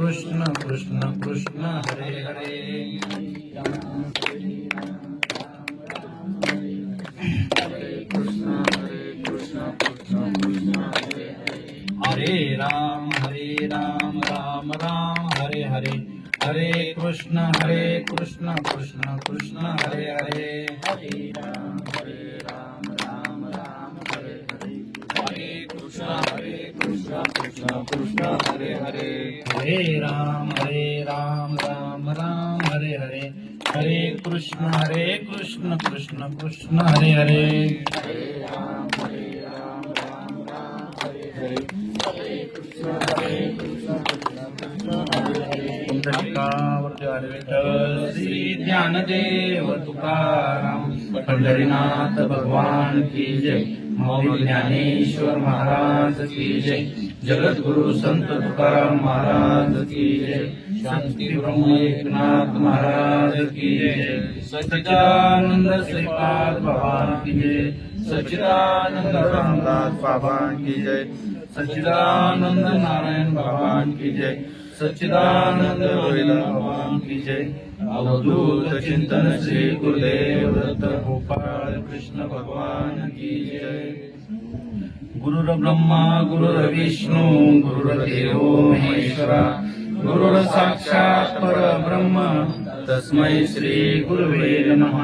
कृष्ण कृष्ण कृष्ण हरे हरे हरे राम राम राम हरे हरे हरे कृष्ण कृष्ण कृष्ण हरे हरे हरे राम राम राम हरे हरे हरे कृष्ण कृष्ण कृष्ण हरे हरे हरे राम राम राम हरे हरे हरे कृष्ण कृष्ण कृष्ण हरे हरे हरे राम राम राम हरे हरे हरे कृष्ण पुंडलिकावरती विठ्ठल श्री ज्ञानदेव तुकाराम पंढरीनाथ भगवान की जय मौली ज्ञानेश्वर महाराज की जय जगद्गुरु संत तुकाराम महाराज की जय शांति ब्रह्म एकनाथ महाराज की जय सच्चिदानंद श्रीपाद भगवान की जय सच्चिदानंद रामदास बाबा की जय सच्चिदानंद नारायण भगवान की जय सच्चिदानंद हरिला भगवान की जय अवधूत चिंतन श्री गुरुदेव दत्त गोपाल कृष्ण भगवान की जय गुरुर ब्रह्मा गुरुर विष्णु गुरुर्देवो महेश्वरा गुरुर साक्षात परब्रह्म तस्मै श्री गुरुवे नमः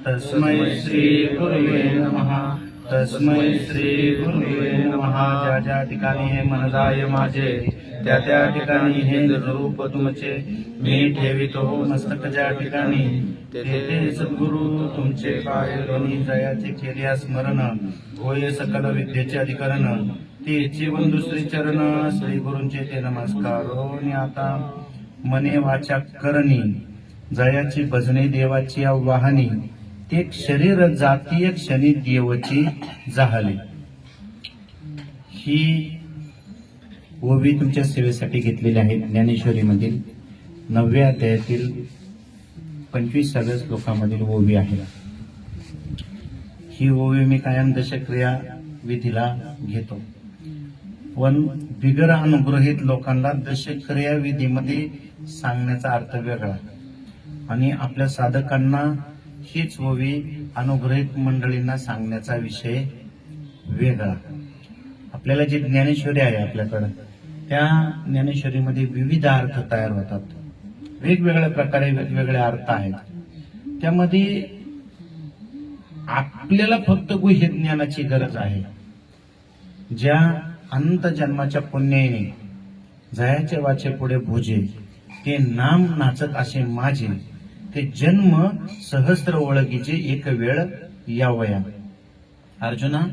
तस्मै श्री गुरुवे नमः तस्मै श्री गुरुवे नमः ज्या ज्या ठिकाणी हे मन जाय माझे त्या त्या ठिकाणी हे रूप तुमचे मी ठेवितो मस्तक ज्या ठिकाणी तेथे सद्गुरु तुमचे पाय ध्वनी जयाचे केल्या स्मरण होय सकल विद्येचे अधिकरण तेची बंधू श्री चरण श्री गुरूंचे ते नमस्कार आणि आता मने वाचा करणी जयाची भजने देवाची आवाहनी ते शरीर जातीय क्षणी देवची जाहली ही ओवी तुमच्या सेवेसाठी घेतलेली आहे ज्ञानेश्वरी मधील 9व्या अध्यायातील 25व्या श्लोकामधील ओवी आहे ही ओवी मी कायम दशक्रिया विधीला घेतो पण बिगर अनुग्रहित लोकांना दशक्रिया विधीमध्ये सांगण्याचा अर्थ वेगळा आणि आपल्या साधकांना हीच ओवी अनुग्रहित मंडळींना सांगण्याचा विषय वेगळा आपल्याला जी ज्ञानेश्वरी आहे आपल्याकडं त्या ज्ञानेश्वरीमध्ये विविध अर्थ तयार होतात वेगवेगळ्या प्रकारे वेगवेगळे अर्थ आहेत त्यामध्ये आपल्याला फक्त गुह्य ज्ञानाची गरज आहे ज्या अनंत जन्माच्या पुण्याने जयाचे वाचे पुढे भोजे ते नाम नाचत असे माझे ते जन्म सहस्त्र ओळखीचे एक वेळ यावया अर्जुना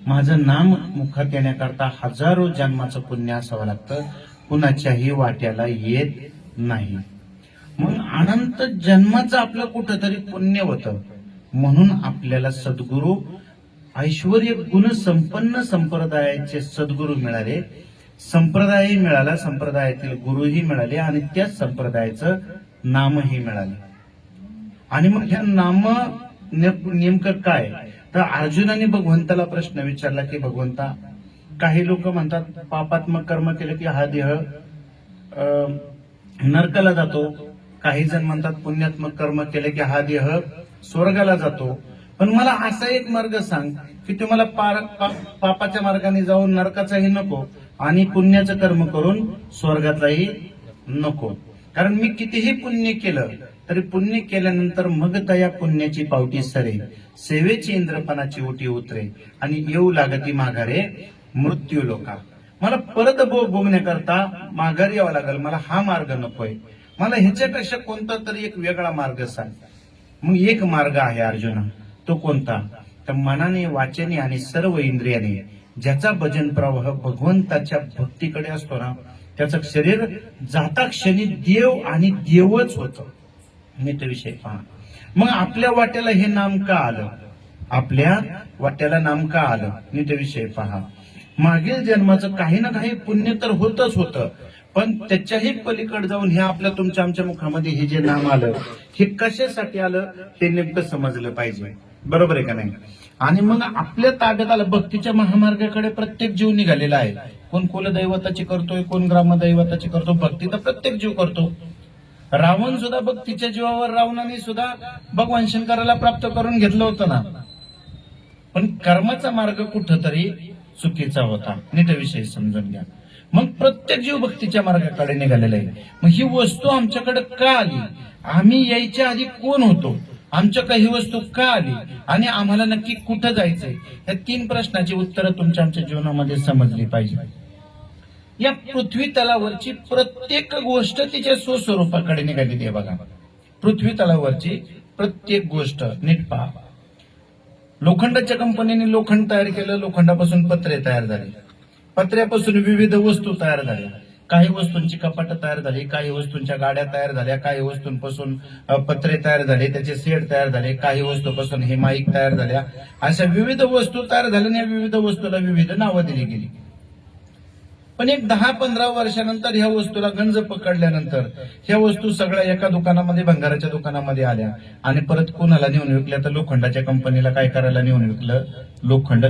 माझं नाम मुखात येण्याकरता हजारो जन्माचं पुण्य असावं लागतं कुणाच्याही वाट्याला येत नाही म्हणून अनंत जन्माचं आपलं कुठंतरी पुण्य होतं म्हणून आपल्याला सद्गुरु ऐश्वर्य गुण संपन्न संप्रदायाचे सद्गुरु मिळाले संप्रदायही मिळाला संप्रदायातील गुरुही मिळाले आणि त्याच संप्रदायाचं नामही मिळाले आणि मग ह्या नाम नेमकं काय तर अर्जुनाने भगवंताला प्रश्न विचारला की भगवंता काही लोक म्हणतात पापात्मक कर्म केलं की हा देह नरकाला जातो काही जण म्हणतात पुण्यात्मक कर्म केले की हा देह स्वर्गाला जातो पण मला असा एक मार्ग सांग की तुम्हाला पापाच्या मार्गाने जाऊन नरकाचाही नको आणि पुण्याचं कर्म करून स्वर्गातलाही नको कारण मी कितीही पुण्य केलं तरी पुण्य केल्यानंतर मग त्या पुण्याची पावटी सरे सेवेची इंद्रपणाची ओटी उतरे आणि येऊ लागती माघारे मृत्यू लोका मला परत भोगण्याकरता माघारी यावं लागेल मला हा मार्ग नकोय मला ह्याच्यापेक्षा कोणता तरी एक वेगळा मार्ग सांग मग एक मार्ग आहे अर्जुना तो कोणता तर मनाने वाचने आणि सर्व इंद्रियाने ज्याचा भजन प्रवाह भगवंताच्या भक्तीकडे असतो ना त्याचं शरीर जाता क्षणी देव आणि देवच होतं नीट विषय पहा मग आपल्या वाट्याला हे नाम का आलं आपल्या वाट्याला नाम का आलं नीट विषय पहा मागील जन्माचं काही ना काही पुण्य तर होतच होतं पण त्याच्याही पलीकडे जाऊन हे आपल्या तुमच्या आमच्या मुखामध्ये हे जे नाम आलं हे कशासाठी आलं ते नेमकं समजलं पाहिजे बरोबर आहे का नाही आणि मग आपल्या ताब्यात आलं. भक्तीच्या महामार्गाकडे प्रत्येक जीव निघालेला आहे. कोण कुलदैवताची करतोय, कोण ग्रामदैवताची करतो. भक्ती तर प्रत्येक जीव करतो. रावण सुद्धा भक्तीच्या जीवावर, रावणाने सुद्धा भगवान शंकराला प्राप्त करून घेतलं होतं ना. पण कर्माचा मार्ग कुठंतरी चुकीचा होता. नीट विषय समजून घ्या. मग प्रत्येक जीव भक्तीच्या मार्गाकडे निघालेला आहे. मग ही वस्तू आमच्याकडे का आली? आम्ही यायच्या आधी कोण होतो? आमच्याकडे ही वस्तू का आली? आणि आम्हाला नक्की कुठं जायचंय? या 3 प्रश्नाची उत्तरं तुमच्या आमच्या जीवनामध्ये समजली पाहिजे. या पृथ्वी तलावरची प्रत्येक गोष्ट तिच्या स्वस्वरूपाकडे निघालेली आहे. बघा, पृथ्वी तलावरची प्रत्येक गोष्ट नीट पहा. लोखंडाच्या कंपनीने लोखंड तयार केलं, लोखंडापासून पत्रे तयार झाले, पत्र्यापासून विविध वस्तू तयार झाल्या, काही वस्तूंची कपाटं तयार झाली, काही वस्तूंच्या गाड्या तयार झाल्या, काही वस्तूंपासून पत्रे तयार झाले, त्याचे सेट तयार झाले, काही वस्तूपासून हे माईक तयार झाल्या. अशा विविध वस्तू तयार झाल्या आणि या विविध वस्तूला विविध नावं दिली गेली. पण एक 10-15 वर्षानंतर ह्या वस्तूला गंज पकडल्यानंतर ह्या वस्तू सगळ्या एका दुकानामध्ये, भंगाराच्या दुकानामध्ये आल्या आणि परत कोणाला नेऊन विकल्या? तर लोखंडाच्या कंपनीला काय करायला नेऊन विकलं? लोखंड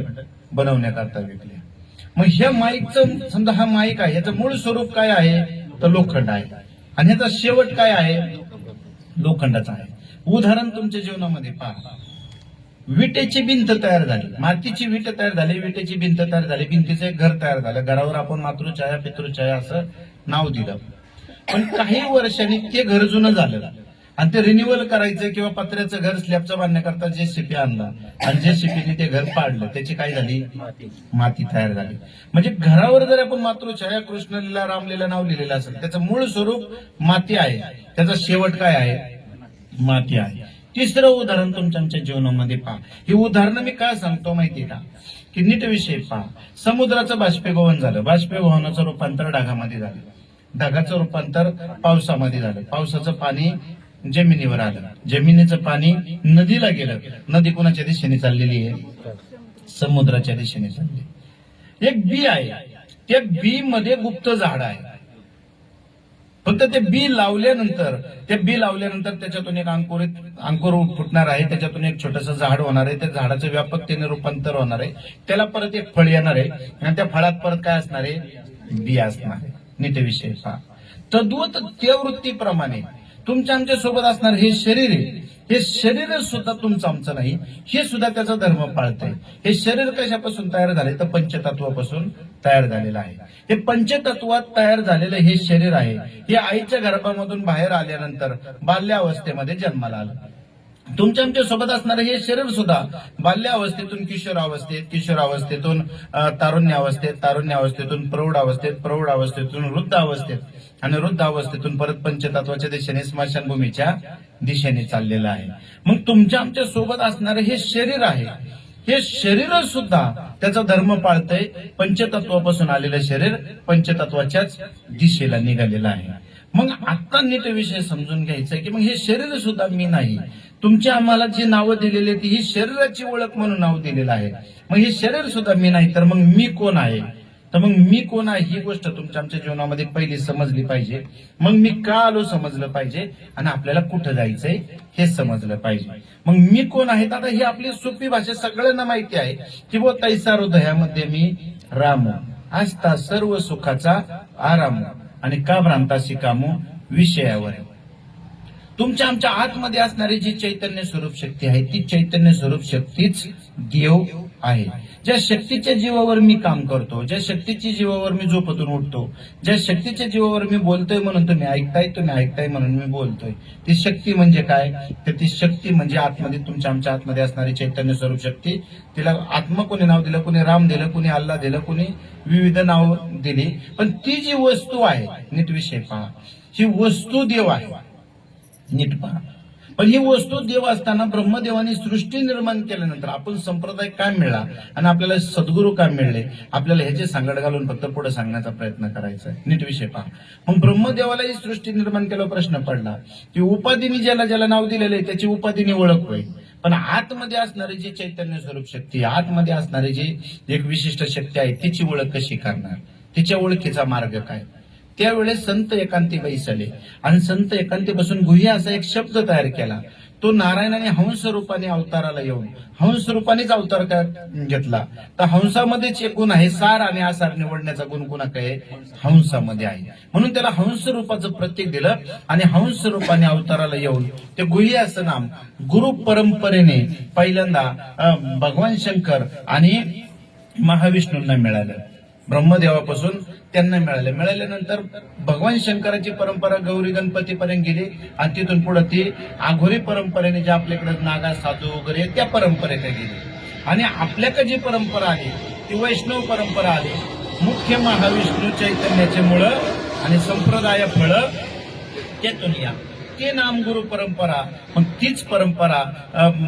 बनवण्याकरता विकले. मग ह्या माईकचं, समजा हा माईक आहे, याचं मूळ स्वरूप काय आहे? तर लोखंड आहे. आणि ह्याचा शेवट काय आहे? लोखंडाचा आहे. उदाहरण तुमच्या जीवनामध्ये पहा. विटेची भिंत तयार झाली, मातीची विट तयार झाली, विटेची भिंत तयार झाली, भिंतीचं एक घर तयार झालं. घरावर आपण मातृछाया, पितृछाया असं नाव दिलं. पण काही वर्षांनी ते घर जुनं झालं आणि ते रिन्युअल करायचं किंवा पत्र्याचं घर स्लॅबचं बांधण्याकरता JCP आणला आणि JCPने ते घर पाडलं. त्याची काय झाली? माती तयार झाली. म्हणजे घरावर जर आपण मातृछाया, कृष्णलीला, रामलीला नाव लिहिलेलं असेल, त्याचं मूळ स्वरूप माती आहे, त्याचा शेवट काय आहे? माती आहे. तिसरं उदाहरण तुमच्या आमच्या जीवनामध्ये पहा. ही उदाहरणं मी काय सांगतो माहितीये का? की नीट विषय पहा. समुद्राचं बाष्पीभवन झालं, बाष्पीभवनाचं रूपांतर ढगामध्ये झालं, ढगाचं रूपांतर पावसामध्ये झालं, पावसाचं पाणी जमिनीवर आलं, जमिनीचं पाणी नदीला गेलं. नदी कोणाच्या दिशेने चाललेली आहे? समुद्राच्या दिशेने चालली. एक बी आहे, त्या बी मध्ये गुप्त झाड आहे. फक्त ते बी लावल्यानंतर त्याच्यातून एक अंकुर फुटणार आहे, त्याच्यातून एक छोटस झाड होणार आहे, त्या झाडाचं व्यापकतेने रूपांतर होणार आहे, त्याला परत एक फळ येणार आहे आणि त्या फळात परत काय असणार आहे? बी असणार आहे. नीट विषय पहा. तद्वत त्या वृत्तीप्रमाणे तुमच्या आमच्या सोबत असणार हे शरीर आहे. हे शरीर सुद्धा तुमचं आमचं नाही, हे सुद्धा त्याचा धर्म पाळतंय. हे शरीर कशापासून तयार झाले? तर पंचतत्वापासून तयार झालेलं आहे. हे पंचतत्वात तयार झालेलं हे शरीर आहे. हे आईच्या गर्भामधून बाहेर आल्यानंतर बाल्यावस्थेमध्ये जन्माला आलं. तुमच्या आमच्या सोबत असणारं हे शरीर सुद्धा बाल्यावस्थेतून किशोरावस्थेत, किशोरावस्थेतून तारुण्यावस्थेत, तारुण्यावस्थेतून प्रौढावस्थेत, प्रौढावस्थेतून वृद्धावस्थेत आणि वृद्धावस्थेतून परत पंचतत्वाच्या दिशेने, स्मशानभूमीच्या दिशेने चाललेलं आहे. मग तुमच्या आमच्या सोबत असणारं हे शरीर आहे. हे शरीर सुद्धा त्याचा धर्म पाळतंय. पंचतत्वापासून आलेलं शरीर पंचतत्वाच्याच दिशेला निघालेलं आहे. मग आता नीट विषय समजून घ्यायचा की मग हे शरीर सुद्धा मी नाही. तुमची आम्हाला जी नावं दिलेली आहेत ही शरीराची ओळख म्हणून नाव दिलेलं आहे. मग हे शरीर सुद्धा मी नाही, तर मग मी कोण आहे? तर मग मी कोण आहे ही गोष्ट तुमच्या आमच्या जीवनामध्ये पहिली समजली पाहिजे. मग मी का आलो समजलं पाहिजे आणि आपल्याला कुठं जायचंय हे समजलं पाहिजे. मग मी कोण आहे? आता ही आपली सोपी भाषा सगळ्यांना माहिती आहे की वो तैसा हृदयामध्ये मी रामो, असता सर्व सुखाचा आराम आणि का भ्रांतासी कामो विषयावर. तुमच्या आमच्या आतमध्ये असणारी जी चैतन्य स्वरूप शक्ती आहे ती चैतन्य स्वरूप शक्तीच देव आहे. ज्या शक्तीच्या जीवावर मी काम करतो, ज्या शक्तीच्या जीवावर मी झोपेतून उठतो, ज्या शक्तीच्या जीवावर मी बोलतोय म्हणून तुम्ही ऐकताय म्हणून मी बोलतोय, ती शक्ती म्हणजे काय? तर ती शक्ती म्हणजे आतमध्ये तुमच्या आमच्या आतमध्ये असणारी चैतन्य स्वरूप शक्ती. तिला आत्मा कोणी नाव दिलं, कोणी राम दिलं, कोणी अल्लाह दिलं, कोणी विविध नाव दिली. पण ती जी वस्तू आहे, नीट विषय पहा, ही वस्तू देव आहे. नीट पहा. पण ही वस्तू देव असताना ब्रह्मदेवाने सृष्टी निर्माण केल्यानंतर आपण संप्रदाय काय मिळाला आणि आपल्याला सद्गुरू काय मिळले, आपल्याला ह्याचे सांगड घालून फक्त पुढे सांगण्याचा प्रयत्न करायचा आहे. नीट विषय पहा. मग ब्रह्मदेवालाही सृष्टी निर्माण केल्यावर प्रश्न पडला की उपाधीने ज्याला ज्याला नाव दिलेलं आहे त्याची उपाधीने ओळख होईल, पण आतमध्ये असणारी जी चैतन्य स्वरूप शक्ती, आतमध्ये असणारी जी एक विशिष्ट शक्ती आहे तिची ओळख कशी करणार? तिच्या ओळखीचा मार्ग काय? त्यावेळेस संत एकांती बैसले आणि संत एकांती बसून गुह्य असा एक शब्द तयार केला. तो नारायणाने हंस रूपाने अवताराला येऊन हंस रूपानेच अवतार घेतला. तर हंसामध्येच एक गुण आहे, सार आणि आसार निवडण्याचा गुण कुणाकडे हंसामध्ये आहे. म्हणून त्याला हंस रूपाचं प्रतीक दिलं आणि हंस रूपाने अवताराला येऊन ते गुह्य असं नाम गुरु परंपरेने पहिल्यांदा भगवान शंकर आणि महाविष्णूंना मिळालं. ब्रह्मदेवापासून त्यांना मिळाल्यानंतर भगवान शंकराची परंपरा गौरी गणपतीपर्यंत गेली आणि तिथून पुढे ती आघोरी परंपरेने जे आपल्याकडे नागा साधू वगैरे त्या परंपरेकडे गेली आणि आपल्याकडे जी परंपरा आली ती वैष्णव परंपरा आली. मुख्य महाविष्णू चैतन्याचे मुळं आणि संप्रदाय फळं त्यातून या ते नाम गुरु परंपरा. मग तीच परंपरा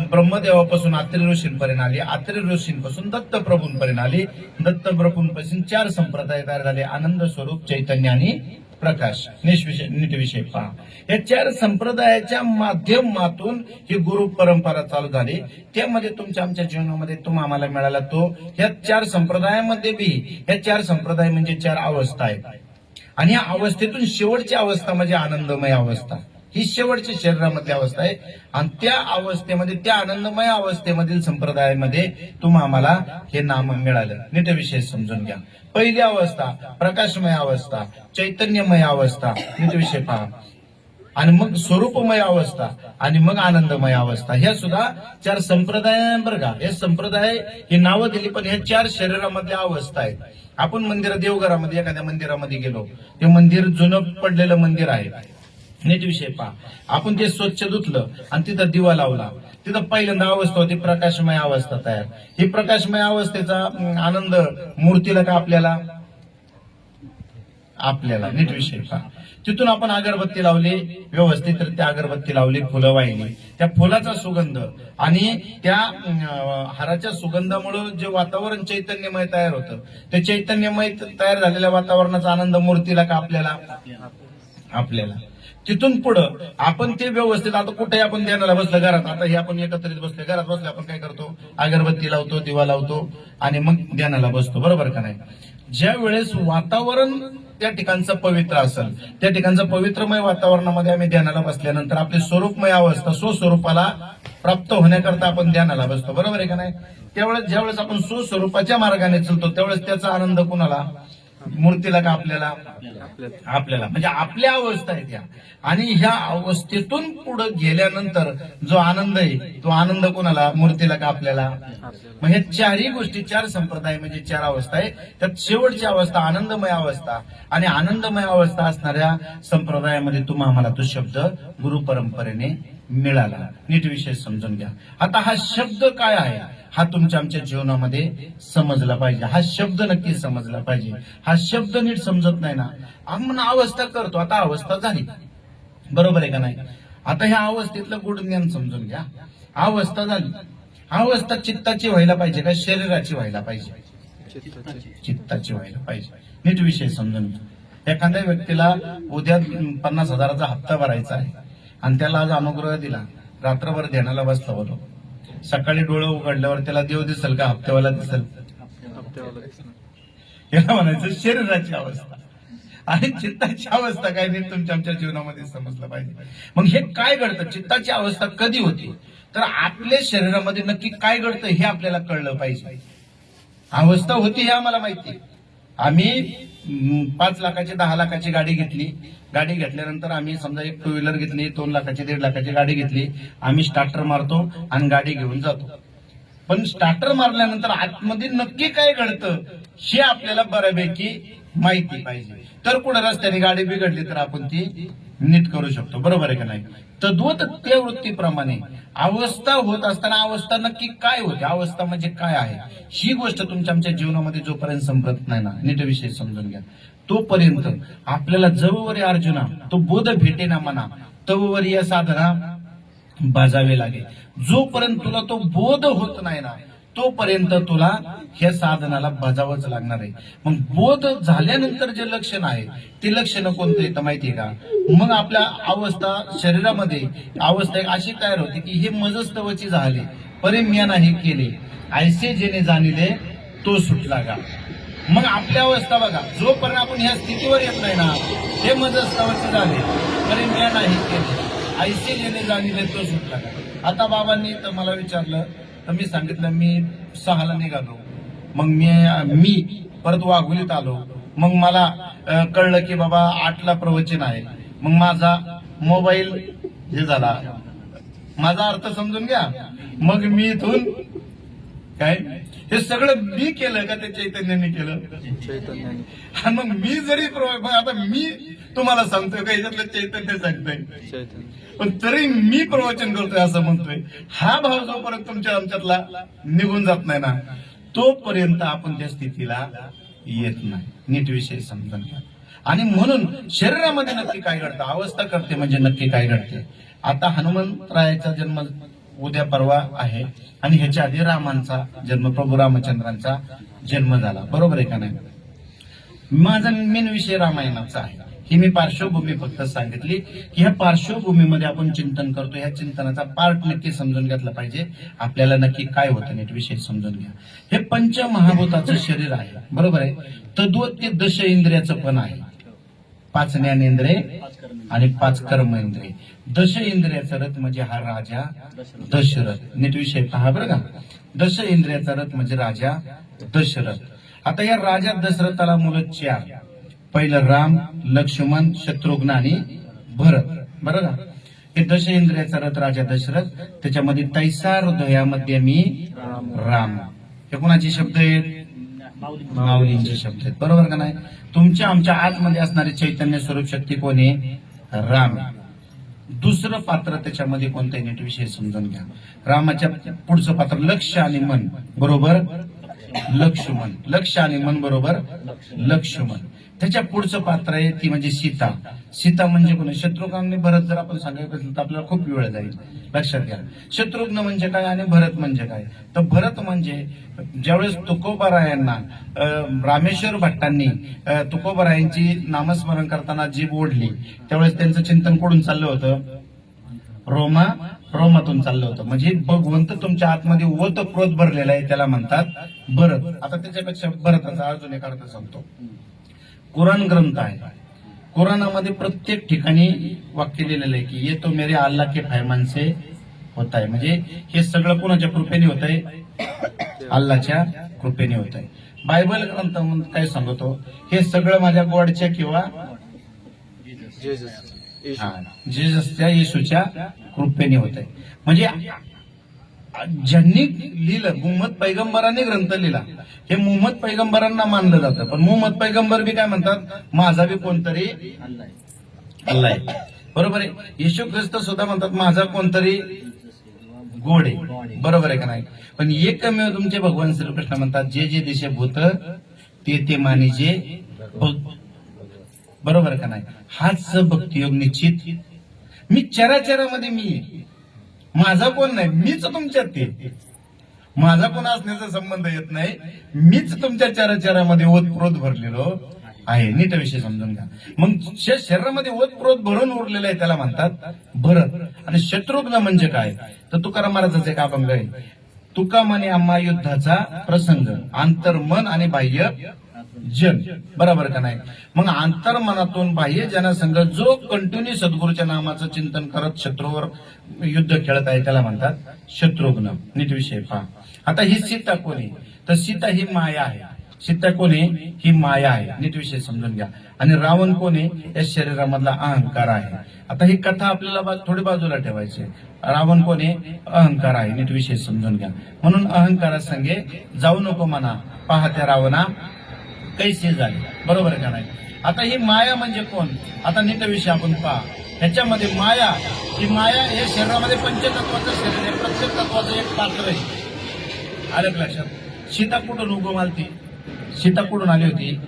ब्रह्मदेवापासून आत्रेय ऋषींपर्यंत आली, आत्रेय ऋषींपासून दत्तप्रभूंपर्यंत आली, दत्तप्रभूंपासून 4 संप्रदाय तयार झाले, आनंद स्वरूप, चैतन्य आणि प्रकाश. नीट विषय पहा. या 4 संप्रदायाच्या माध्यमातून ही गुरु परंपरा चालू झाली. त्यामध्ये तुमच्या आमच्या जीवनामध्ये आम्हाला मिळाला तो ह्या 4 संप्रदायामध्ये बी ह्या 4 संप्रदाय म्हणजे 4 अवस्था आहेत आणि या अवस्थेतून शेवटची अवस्था म्हणजे आनंदमय अवस्था. ही शेवटची शरीरामधली अवस्था आहे आणि त्या अवस्थेमध्ये त्या आनंदमय अवस्थेमधील संप्रदायामध्ये आम्हाला हे नाम मिळालं. नीट विषय समजून घ्या. पहिली अवस्था प्रकाशमय अवस्था, चैतन्यमय अवस्था, नीट विषय पहा, आणि मग स्वरूपमय अवस्था आणि मग आनंदमय अवस्था. ह्या सुद्धा 4 संप्रदाय बरं का. हे संप्रदाय ही नावं दिली पण ह्या 4 शरीरामधल्या अवस्था आहेत. आपण मंदिर देवघरामध्ये एखाद्या मंदिरामध्ये गेलो, ते मंदिर जुनं पडलेलं मंदिर आहे. नीट विषय पहा. आपण ते स्वच्छ धुतलं आणि तिथं दिवा लावला, तिथं पहिल्यांदा अवस्था होती प्रकाशमय अवस्था तयार. ही प्रकाशमय अवस्थेचा आनंद मूर्तीला का आपल्याला नीट विषय पहा. तिथून आपण अगरबत्ती लावली, व्यवस्थित त्या अगरबत्ती लावली, फुलं वाहिली, त्या फुलाचा सुगंध आणि त्या हाराच्या सुगंधामुळे जे वातावरण चैतन्यमय तयार होतं, ते चैतन्यमय तयार झालेल्या वातावरणाचा आनंद मूर्तीला का आपल्याला. तिथून पुढं आपण ते व्यवस्थित, आता कुठे आपण ध्यानाला बसलं घरात, आता हे आपण एकत्रित बसले घरात बसले, आपण काय करतो, अगरबत्ती लावतो, दिवा लावतो आणि मग ध्यानाला बसतो, बरोबर का नाही. ज्या वेळेस वातावरण त्या ठिकाणचं पवित्र असेल, त्या ठिकाणचं पवित्रमय वातावरणामध्ये आम्ही ध्यानाला बसल्यानंतर आपली स्वरूपमय अवस्था स्वस्वरूपाला प्राप्त होण्याकरता आपण ध्यानाला बसतो, बरोबर आहे का नाही. त्यावेळेस ज्यावेळेस आपण स्वस्वरूपाच्या मार्गाने चलतो त्यावेळेस त्याचा आनंद कुणाला, मूर्तीला का आपल्याला म्हणजे आपल्या अवस्था आहे त्या. आणि ह्या अवस्थेतून पुढे गेल्यानंतर जो आनंद आहे तो आनंद कोणाला, मूर्तीला का आपल्याला. मग हे 4ही गोष्टी 4 संप्रदाय म्हणजे 4 अवस्था आहे. त्यात शेवटची अवस्था आनंदमय अवस्था आणि आनंदमय अवस्था असणाऱ्या संप्रदायामध्ये आम्हाला तो शब्द गुरु परंपरेने मिळाला. नीट विषय समजून घ्या. आता हा शब्द काय आहे हा तुमच्या आमच्या जीवनामध्ये समजला पाहिजे. हा शब्द नक्की समजला पाहिजे. हा शब्द नीट समजत नाही ना, आपण अवस्था करतो. आता अवस्था झाली, बरोबर आहे का नाही. आता ह्या अवस्थेतलं गुढ ज्ञान समजून घ्या. अवस्था झाली, अवस्था चित्ताची व्हायला पाहिजे का शरीराची व्हायला पाहिजे? चित्ताची व्हायला पाहिजे. नीट विषय समजून घ्या. एखाद्या व्यक्तीला उद्या 50,000चा हप्ता भरायचा आहे आणि त्याला आज अनुग्रह दिला, रात्रभर ध्यानाला बसला होतो, सकाळी डोळे उघडल्यावर त्याला देव दिसेल का हप्त्यावाला दिसेल? याला म्हणायचं शरीराची अवस्था. आणि चित्ताची अवस्था काय नाही तुमच्या आमच्या जीवनामध्ये समजलं पाहिजे. मग हे काय घडतं, चित्ताची अवस्था कधी होती, तर आपल्या शरीरामध्ये नक्की काय घडतं हे आपल्याला कळलं पाहिजे. अवस्था होती हे आम्हाला माहिती. आम्ही 5 लाखाची 10 लाखाची गाडी घेतली, गाडी घेतल्यानंतर आम्ही समजा एक 2 व्हीलर घेतली, 2 लाखाची 1.5 लाखाची गाडी घेतली, आम्ही स्टार्टर मारतो आणि गाडी घेऊन जातो. पण स्टार्टर मारल्यानंतर आतमध्ये नक्की काय घडतं हे आपल्याला बऱ्यापैकी माहिती पाहिजे. तर कुठं रस्त्याने गाडी बिघडली तर आपण ती नीट करू शकतो, बरोबर आहे का नाही. तद्वत त्या वृत्तीप्रमाणे अवस्था होत असताना अवस्था नक्की काय होते, अवस्था म्हणजे काय आहे, ही गोष्ट तुमच्या आमच्या जीवनामध्ये जोपर्यंत संपत नाही ना, नीट विषय समजून घ्या, तोपर्यंत आपल्याला जवळवरी अर्जुना तो बोध भेटेना म्हणा, तववरी या साधना बाजावे लागेल. जोपर्यंत तुला तो बोध होत नाही ना तोपर्यंत तुला ह्या साधनाला बजावच लागणार आहे. मग बोध झाल्यानंतर जे लक्षण आहे ते लक्षण कोणतं येतं माहितीये का. मग आपल्या अवस्था शरीरामध्ये अवस्था एक अशी तयार होते की हे मजस्तवची झाले परे म्या नाही केले, ऐसे जेने जाणिले तो सुटला गा. मग आपल्या अवस्था बघा, जोपर्यंत आपण ह्या स्थितीवर येत नाही ना, हे मजस्तावाचे झाले तरी मी नाही केले, ऐसे गेले जाणीले तो सुटला का. आता बाबांनी तर मला विचारलं तर मी सांगितलं मी 6ला निघालो. मग मी परत वाघोलीत आलो. मग मला कळलं की बाबा 8ला प्रवचन आहे. मग माझा मोबाईल हे झाला, माझा अर्थ समजून घ्या. मग मी इथून काय हे सगळं मी केलं का ते चैतन्याने केलं? चैतन्याने. आणि मग मी जरी आता मी तुम्हाला सांगतोय का ह्याच्यातलं चैतन्य सांगतोय, चैतन्य. पण तरी मी प्रवचन करतोय असं म्हणतोय. हा भाव जोपर्यंत तुमच्या आमच्यातला निघून जात नाही ना, तोपर्यंत आपण त्या स्थितीला येत नाही. नीट विषय समजून घ्या. आणि म्हणून शरीरामध्ये नक्की काय घडतं, अवस्था करते म्हणजे नक्की काय घडते. आता हनुमंतरायाचा जन्म उद्या परवा आहे आणि ह्याच्या आधी रामांचा जन्म, प्रभू रामचंद्रांचा जन्म झाला. बरोबर आहे का नाही? माझा मेन विषय रामायणाचा आहे. ही मी पार्श्वभूमी फक्त सांगितली की ह्या पार्श्वभूमीमध्ये आपण चिंतन करतो. ह्या चिंतनाचा पार्ट नक्की समजून घेतला पाहिजे. आपल्याला नक्की काय होतं नीट विषय समजून घ्या. हे पंचमहाभूताचं शरीर आहे, बरोबर आहे. तद्वत ते दश इंद्रियाचं पण आहे. 5 ज्ञानेंद्रिय आणि 5 कर्म इंद्रिय. दश इंद्रियाचा रथ म्हणजे हा राजा दशरथ. नीट विषय पहा बरं का. दश इंद्रियाचा रथ म्हणजे राजा दशरथ. आता या राजा दशरथाला मुलं 4. पहिलं राम, लक्ष्मण, शत्रुघ्न आणि भरत. बरं का. हे दश इंद्रियाचा रथ राजा दशरथ. त्याच्यामध्ये तैसा हृदयामध्ये मी राम. हे कोणाचे शब्द आहेत? माऊलींचे शब्द आहेत. बरोबर का नाही? तुमच्या आमच्या आतमध्ये असणारे चैतन्य स्वरूप शक्ती कोण आहे? राम. दुसरं पात्र त्याच्यामध्ये कोणतं नीट विषय समजून घ्या. रामाच्या पुढचं पात्र लक्ष आणि मन बरोबर लक्ष्मण. लक्ष आणि मन बरोबर लक्ष्मण. त्याच्या पुढचं पात्र आहे ती म्हणजे सीता. सीता म्हणजे कोण? शत्रुघ्न भरत. जर आपण सांगायचं असेल तर आपल्याला खूप वेळ जाईल. लक्षात घ्या. शत्रुघ्न म्हणजे काय आणि भरत म्हणजे काय? तर भरत म्हणजे ज्यावेळेस तुकोबारायांना रामेश्वर भट्टांनी तुकोबारायांची नामस्मरण करताना जीभ ओढली, त्यावेळेस त्यांचं चिंतन कुठून चाललं होतं? रोमातून चाललं होतं. म्हणजे भगवंत तुमच्या आतमध्ये ओतप्रोत भरलेला आहे, त्याला म्हणतात भरत. आता त्याच्यापेक्षा भरताचा अजून एक अर्थ सांगतो. कुराण ग्रंथ आहे. कुराणामध्ये प्रत्येक ठिकाणी वाक्य लिहिलेलं आहे की ये तो मेरे अल्लाह के फैमान से होत आहे. म्हणजे हे सगळं कोणाच्या कृपेने होत आहे? अल्लाच्या कृपेने होत आहे. बायबल ग्रंथामध्ये काय सांगतो? हे सगळं माझ्या गॉडच्या किंवा जेजसच्या येशूच्या कृपेने होत आहे. म्हणजे ज्यांनी लिहिलं, मुहम्मद पैगंबरांनी ग्रंथ लिहिला. हे मुहम्मद पैगंबरांना मानलं जातं, पण मुहम्मद पैगंबर बी काय म्हणतात? माझा बी कोणतरी अल्लाह आहे. बरोबर आहे. येशू ख्रिस्त सुद्धा म्हणतात माझा कोणतरी गोड आहे. बरोबर आहे का नाही? पण एकमेव तुमचे भगवान श्रीकृष्ण म्हणतात जे जे दिशे भूत ते मानिजे भक्त. बरोबर का नाही? हाच भक्तियोग निश्चित. मी चराचरामध्ये मी आहे. माझा कोण नाही, मीच तुमच्यात ते. माझा कोण असण्याचा संबंध येत नाही. मीच तुमच्या चराचरामध्ये ओतप्रोत भरलेलो आहे. नीट विषय समजून घ्या. मग शरीरामध्ये ओतप्रोत भरून उरलेलं आहे, त्याला म्हणतात भरत. आणि शत्रुघ्न म्हणजे काय? तर तुकाराम महाराजांचे एक अभंग आहे. तुका म्हणे आम्हा युद्धाचा प्रसंग, आंतरमन आणि बाह्य जन. बरोबर का नाही? मग अंतर्मनातून बाह्य जनासंघ जो कंटिन्यू सद्गुरूच्या नामाचं चिंतन करत शत्रूवर युद्ध खेळत आहे, त्याला म्हणतात शत्रुघ्न. नीट विषय पहा. आता ही सीता कोणी? तर सीता ही माया आहे. सीता कोणी? ही माया आहे. नीट विषय समजून घ्या. आणि रावण कोणी? या शरीरामधला अहंकार आहे. आता ही कथा आपल्याला थोडी बाजूला ठेवायची. रावण कोणी? अहंकार आहे. नीट विषय समजून घ्या. म्हणून अहंकारासंगे जाऊ नको म्हणा, पहा त्या रावणा कैसे झाले. बरोबर का नाही? आता ही माया म्हणजे कोण? आता नीट विषय आपण पहा. ह्याच्यामध्ये माया, ही माया हे शरीरामध्ये पंचतत्वाचं शरीर आहे. प्रत्येक तत्वाचं एक पात्र आहे. आलं का लक्षात? सीता कुठून उगम आलती? सीता कुठून आली होती?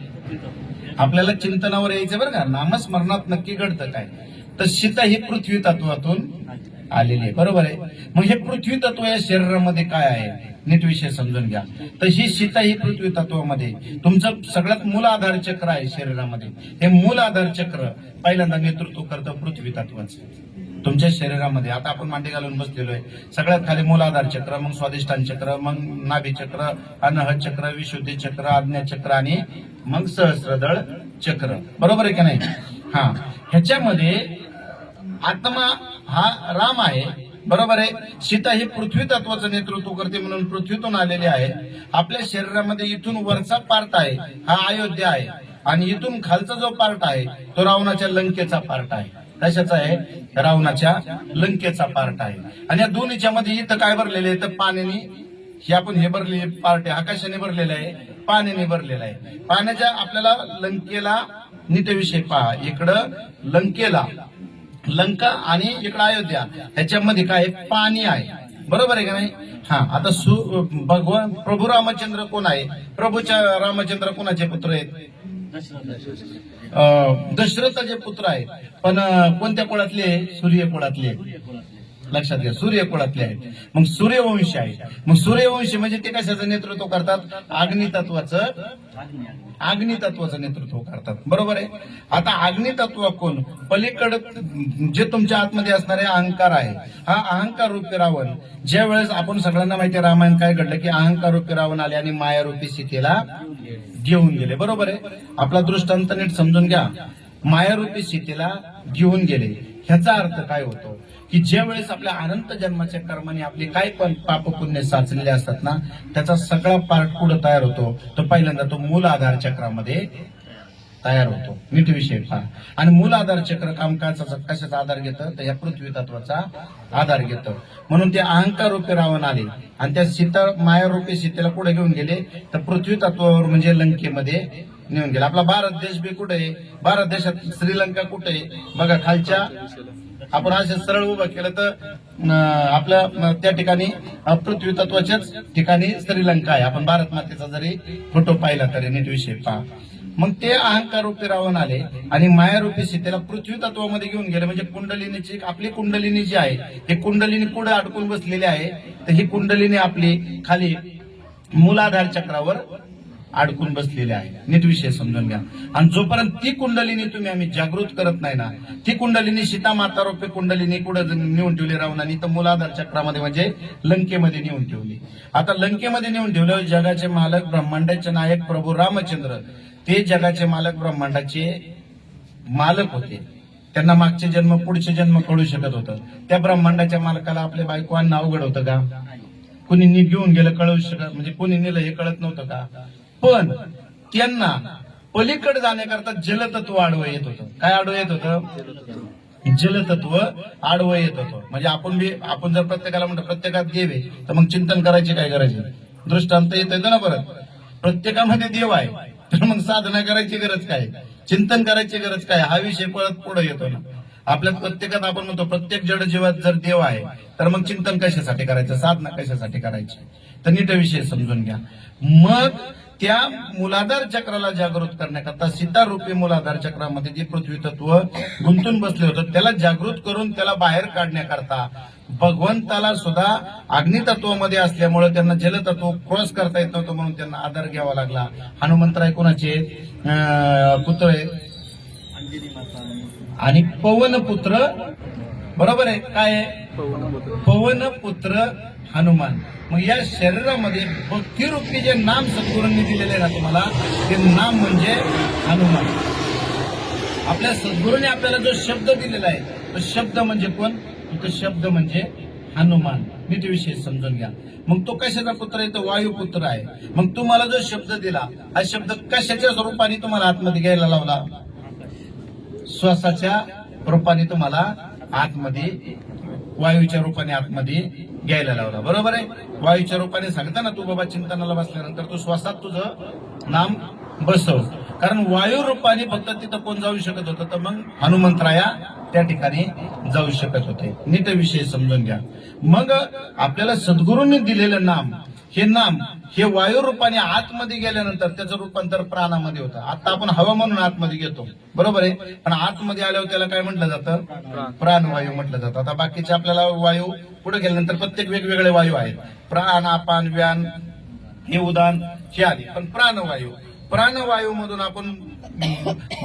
आपल्याला चिंतनावर यायचं बरं का. नामस्मरणात नक्की घडतं काय? तर सीता ही पृथ्वी तत्वातून आलेली आहे. बरोबर आहे. मग हे पृथ्वी तत्व या शरीरामध्ये काय आहे? नीट विषय समजून घ्या. तर ही सीता ही पृथ्वी तत्वामध्ये तुमचं सगळ्यात मूल आधार चक्र आहे शरीरामध्ये. हे मूल आधार चक्र पहिल्यांदा नेतृत्व करतं पृथ्वी तत्वाचं. तुमच्या शरीरामध्ये आता आपण मांडी घालून बसलेलो आहे, सगळ्यात खाली मूलाधार चक्र, मग स्वादिष्टान चक्र, मग नाभी चक्र, अनहद चक्र, विशुद्धी चक्र, आज्ञा चक्र आणि मग सहस्त्रदळ चक्र. बरोबर आहे का नाही? हा, ह्याच्यामध्ये आत्मा हा राम आहे. बरोबर आहे. सीता ही पृथ्वी तत्वाचं नेतृत्व करते म्हणून पृथ्वीतून आलेली आहे. आपल्या शरीरामध्ये इथून वरचा पार्ट आहे हा अयोध्या आहे आणि इथून खालचा जो पार्ट आहे तो रावणाच्या लंकेचा पार्ट आहे. कशाचा आहे? रावणाच्या लंकेचा पार्ट आहे. आणि या दोन्हीच्या मध्ये इथं काय भरलेले आहे तर पाण्याने, हे आपण हे भरलेले पार्ट आहे, हा कशाने भरलेला आहे? पाण्याने भरलेला आहे. पाण्याच्या आपल्याला लंकेला नीट विषय पहा. इकडं लंकेला लंका आणि इकडं अयोध्या, ह्याच्यामध्ये काय पाणी आहे. बरोबर आहे का नाही? हा, आता भगवान प्रभू रामचंद्र कोण आहे? प्रभूच्या रामचंद्र कोणाचे पुत्र आहेत? दशरथाचे पुत्र आहेत. पण कोणत्या कुळातले? सूर्य कुळातले. लक्षात घ्या, सूर्य कुळातले आहेत. मग सूर्यवंशी आहे. मग सूर्यवंशी म्हणजे ते कशाचं नेतृत्व करतात? अग्नितत्वाचं नेतृत्व करतात. बरोबर आहे. आता अग्नितत्व कोण? पलीकडं जे तुमच्या आतमध्ये असणारे अहंकार आहे, हा अहंकार रूपी रावण, ज्या वेळेस आपण सगळ्यांना माहिती आहे रामायण काय घडलं की अहंकार रूपी रावण आले आणि माया रूपी सीतेला घेऊन गेले. बरोबर आहे. आपला दृष्टांत नीट समजून घ्या. माया रूपी सीतेला घेऊन गेले ह्याचा अर्थ काय होतो की ज्या वेळेस आपल्या अनंत जन्माच्या कर्माने आपले काय पण पाप पुण्य साचलेले असतात ना, त्याचा सगळा पार्ट कुठं तयार होतो? तर पहिल्यांदा तो मूल आधार चक्रामध्ये तयार होतो. नीट विषय पहा. आणि मूल आधार चक्र कामकाजाचा कशाचा आधार घेतं? तर या पृथ्वी तत्वाचा आधार घेतं. म्हणून ते अहंकार रूपी रावण आले आणि त्या सीता माया रूपी सीतेला कुठे घेऊन गेले तर पृथ्वी तत्वावर म्हणजे लंकेमध्ये नेऊन गेला. आपला भारत देश बी कुठे आहे? भारत देशात श्रीलंका कुठे आहे? बघा खालच्या, आपण असं सरळ उभं केलं तर आपल्या त्या ठिकाणी पृथ्वी तत्वाच्याच ठिकाणी श्रीलंका आहे. आपण भारत मातेचा जरी फोटो पाहिला तरी नीट विषय पहा. मग ते अहंकार रूपी रावण आले आणि माया रूपी सीतेला पृथ्वी तत्वामध्ये घेऊन गेले. म्हणजे कुंडलिनीची, आपली कुंडलिनी जी आहे हे कुंडलिनी पुढे अडकून बसलेली आहे. तर ही कुंडलिनी आपली खाली मूलाधार चक्रावर अडकून बसलेले आहे. नीट विषय समजून घ्या. आणि जोपर्यंत ती कुंडलिनी आम्ही जागृत करत नाही ना, ती कुंडलिनी सीता माता रूपी कुंडलिनी कुठे नेऊन ठेवली रावणाने? तर मूलाधार चक्रामध्ये म्हणजे लंकेमध्ये नेऊन ठेवली. आता लंकेमध्ये नेऊन ठेवलं. जगाचे मालक, ब्रह्मांडाचे नायक प्रभू रामचंद्र, ते जगाचे मालक, ब्रह्मांडाचे मालक होते. त्यांना मागचे जन्म पुढचे जन्म कळू शकत होतं. त्या ब्रह्मांडाच्या मालकाला आपल्या बायको आणणं अवघड होतं का? कुणी घेऊन गेलं कळू शकत, म्हणजे कोणी नेलं हे कळत नव्हतं का? पण त्यांना पलीकडे जाण्याकरता जलतत्व आडवं येत होतं. काय आडवं येत होतं? जलतत्व आडवं येत होतं. म्हणजे आपण जर प्रत्येकाला म्हणतो प्रत्येकात देव आहे तर मग चिंतन करायची काय गरज आहे? दृष्टांत येत येतं ना परत. प्रत्येकामध्ये देव आहे तर मग साधना करायची गरज काय? चिंतन करायची गरज काय? हा विषय परत पुढे येतो ना. आपल्या प्रत्येकात आपण म्हणतो प्रत्येक जड जीवात जर देव आहे तर मग चिंतन कशासाठी करायचं? साधना कशासाठी करायची? तर नीट विषय समजून घ्या. मग त्या मूलाधार चक्राला जागृत करण्याकरता सीता रूपी मूलाधार चक्रामध्ये जे पृथ्वी तत्व गुंतून बसले होतं त्याला जागृत करून त्याला बाहेर काढण्याकरता भगवंताला सुद्धा अग्नितत्वामध्ये असल्यामुळे त्यांना जलतत्व क्रॉस करता येत नव्हतं म्हणून त्यांना आधार घ्यावा लागला. हनुमंतराय कोणाचे पुत्र आहेत? आणि पवनपुत्र. बरोबर आहे. काय आहे? पवनपुत्र हनुमान. मग या शरीरामध्ये भक्तिरूपी जे नाम सद्गुरूंनी दिलेले ना तुम्हाला, ते नाम म्हणजे हनुमान. आपल्या सद्गुरूंनी आपल्याला जो शब्द दिलेला आहे तो शब्द म्हणजे कोण? तो शब्द म्हणजे हनुमान. नीट विषय समजून घ्या. मग तो कशाचा पुत्र आहे? तो वायुपुत्र आहे. मग तुम्हाला जो शब्द दिला हा शब्द कशाच्या स्वरूपाने तुम्हाला आतमध्ये घ्यायला लावला? श्वासाच्या रूपाने तुम्हाला आतमध्ये, वायूच्या रूपाने आतमध्ये घ्यायला लावला. बरोबर आहे. वायूच्या रूपाने सांगता ना तू बाबा चिंतनाला बसल्यानंतर तू श्वासात तुझं नाम बसव. कारण वायू रूपाने फक्त तिथं कोण जाऊ शकत होतं? तर मग हनुमंतराया त्या ठिकाणी जाऊ शकत होते. नीट विषय समजून घ्या. मग आपल्याला सद्गुरूंनी दिलेलं नाम, हे नाम हे वायू रूपाने आतमध्ये गेल्यानंतर त्याचं रूपांतर प्राणामध्ये होतं. आता आपण हवा म्हणून आतमध्ये घेतो. बरोबर आहे. पण आतमध्ये आल्यावर त्याला काय म्हटलं जातं? प्राणवायू म्हटलं जातं. आता बाकीचे आपल्याला वायू पुढे गेल्यानंतर प्रत्येक वेगवेगळे वायू आहेत. प्राण, अपान, व्यान, हे उदान हे आले. पण प्राणवायू प्राणवायूमधून आपण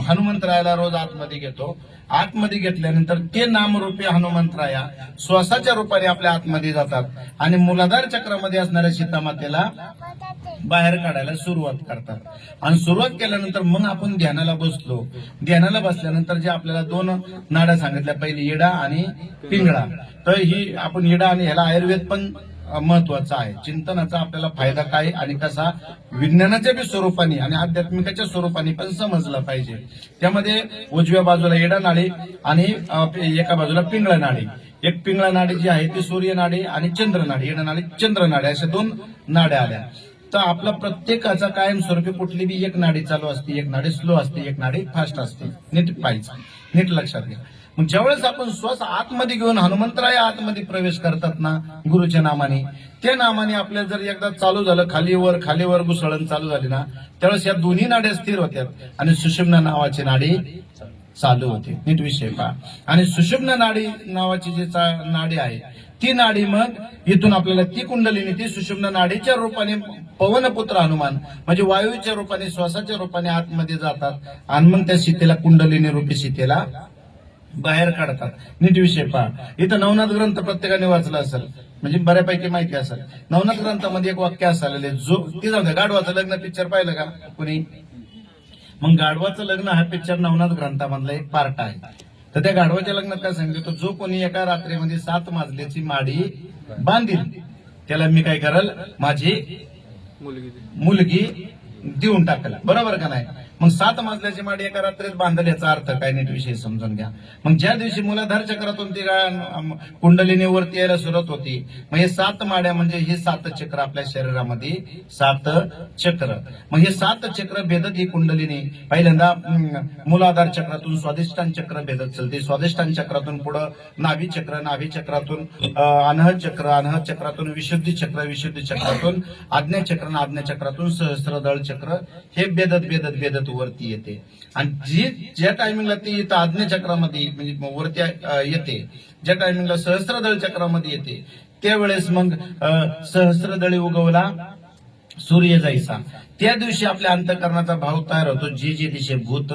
हनुमंतरायाला रोज आतमध्ये घेतो. आतमध्ये घेतल्यानंतर ते नामरूपी हनुमंतराया श्वासाच्या रूपाने आपल्या आतमध्ये जातात आणि मूलाधार चक्रामध्ये असणाऱ्या सीतामातेला बाहेर काढायला सुरुवात करतात. आणि सुरुवात केल्यानंतर मग आपण ध्यानाला बसलो. ध्यानाला बसल्यानंतर जे आपल्याला दोन नाड्या सांगितल्या, पहिली इडा आणि पिंगळा. तर ही आपण इडा आणि ह्याला आयुर्वेद पण महत्वाचा आहे. चिंतनाचा आपल्याला फायदा काय आणि कसा विज्ञानाच्या बी स्वरूपाने आणि आध्यात्मिकाच्या स्वरूपाने पण समजला पाहिजे. त्यामध्ये उजव्या बाजूला इडा नाडी आणि एका बाजूला पिंगळा नाडी. एक पिंगळा नाडी जी आहे ती सूर्य नाडी आणि चंद्र नाडी, इडा नाडी चंद्र नाडी, अशा दोन नाड्या आल्या. तर आपला प्रत्येकाचा कायमस्वरूपी कुठली बी एक नाडी चालू असते, एक नाडी स्लो असते, एक नाडी फास्ट असते. नीट पाहायचं, नीट लक्षात घ्या. मग ज्यावेळेस आपण श्वास आतमध्ये घेऊन हनुमंतराय आतमध्ये प्रवेश करतात ना गुरुच्या नामाने, त्या नामाने आपल्याला जर एकदा चालू झालं, खालीवर घुसळण चालू झाली ना, त्यावेळेस या दोन्ही नाड्या स्थिर होत्यात आणि सुषुम्ना नावाची नाडी चालू होते. नीट विषय पहा. आणि सुषुम्ना नाडी नावाची जी नाडी आहे ती नाडी मग इथून आपल्याला ती कुंडलिनी ती सुषुम्ना नाडीच्या रूपाने पवनपुत्र हनुमान म्हणजे वायूच्या रूपाने श्वासाच्या रूपाने आतमध्ये जातात आणि मग त्या सीतेला कुंडलिनी रूपी सीतेला बाहेर काढतात. नीट विषय पहा. इथं नवनाथ ग्रंथ प्रत्येकाने वाचला असेल, म्हणजे बऱ्यापैकी माहिती असेल. नवनाथ ग्रंथामध्ये एक वाक्य असलेले जो ती जाऊ द्या, गाढवाचं लग्न पिक्चर पाहिलं का कुणी? मग गाढवाचं लग्न हा पिक्चर नवनाथ ग्रंथामधला एक पार्ट आहे. तर त्या गाढवाच्या लग्नात काय सांगितलं, जो कोणी एका रात्रीमध्ये 7 माजल्याची माडी बांधील त्याला मी काय करल, माझी मुलगी देऊन टाकल. बरोबर का नाही? मग 7 मजल्याची माडी एका रात्रीत बांधल, याचा अर्थ काय नीट विषय समजून घ्या. मग ज्या दिवशी मूलाधार चक्रातून ती कुंडलिनीवरती यायला सुरुवात होती, मग हे 7 माड्या म्हणजे हे 7 चक्र आपल्या शरीरामध्ये 7 चक्र. मग हे 7 चक्र भेदत ही कुंडलिनी पहिल्यांदा मूलाधार चक्रातून स्वादिष्टान चक्र भेदत चलते. स्वादिष्टान चक्रातून पुढे नाभी चक्र, नाभी चक्रातून अनहत चक्र, अनहत चक्रातून विशुद्धी चक्र, विशुद्धी चक्रातून आज्ञा चक्र, आज्ञा चक्रातून सहस्त्रदळ चक्र, हे भेदत भेदत भेदत वरती येते. आणि जी ज्या टायमिंगला ती इथं आज्ञा चक्रामध्ये म्हणजे वरती येते, ज्या टायमिंगला सहस्त्रदळ चक्रामध्ये येते, त्यावेळेस मग सहस्त्रदळी उगवला सूर्य जायचा. त्या दिवशी आपल्या अंतःकरणाचा भाव तयार होतो, जे जे दिशे भूत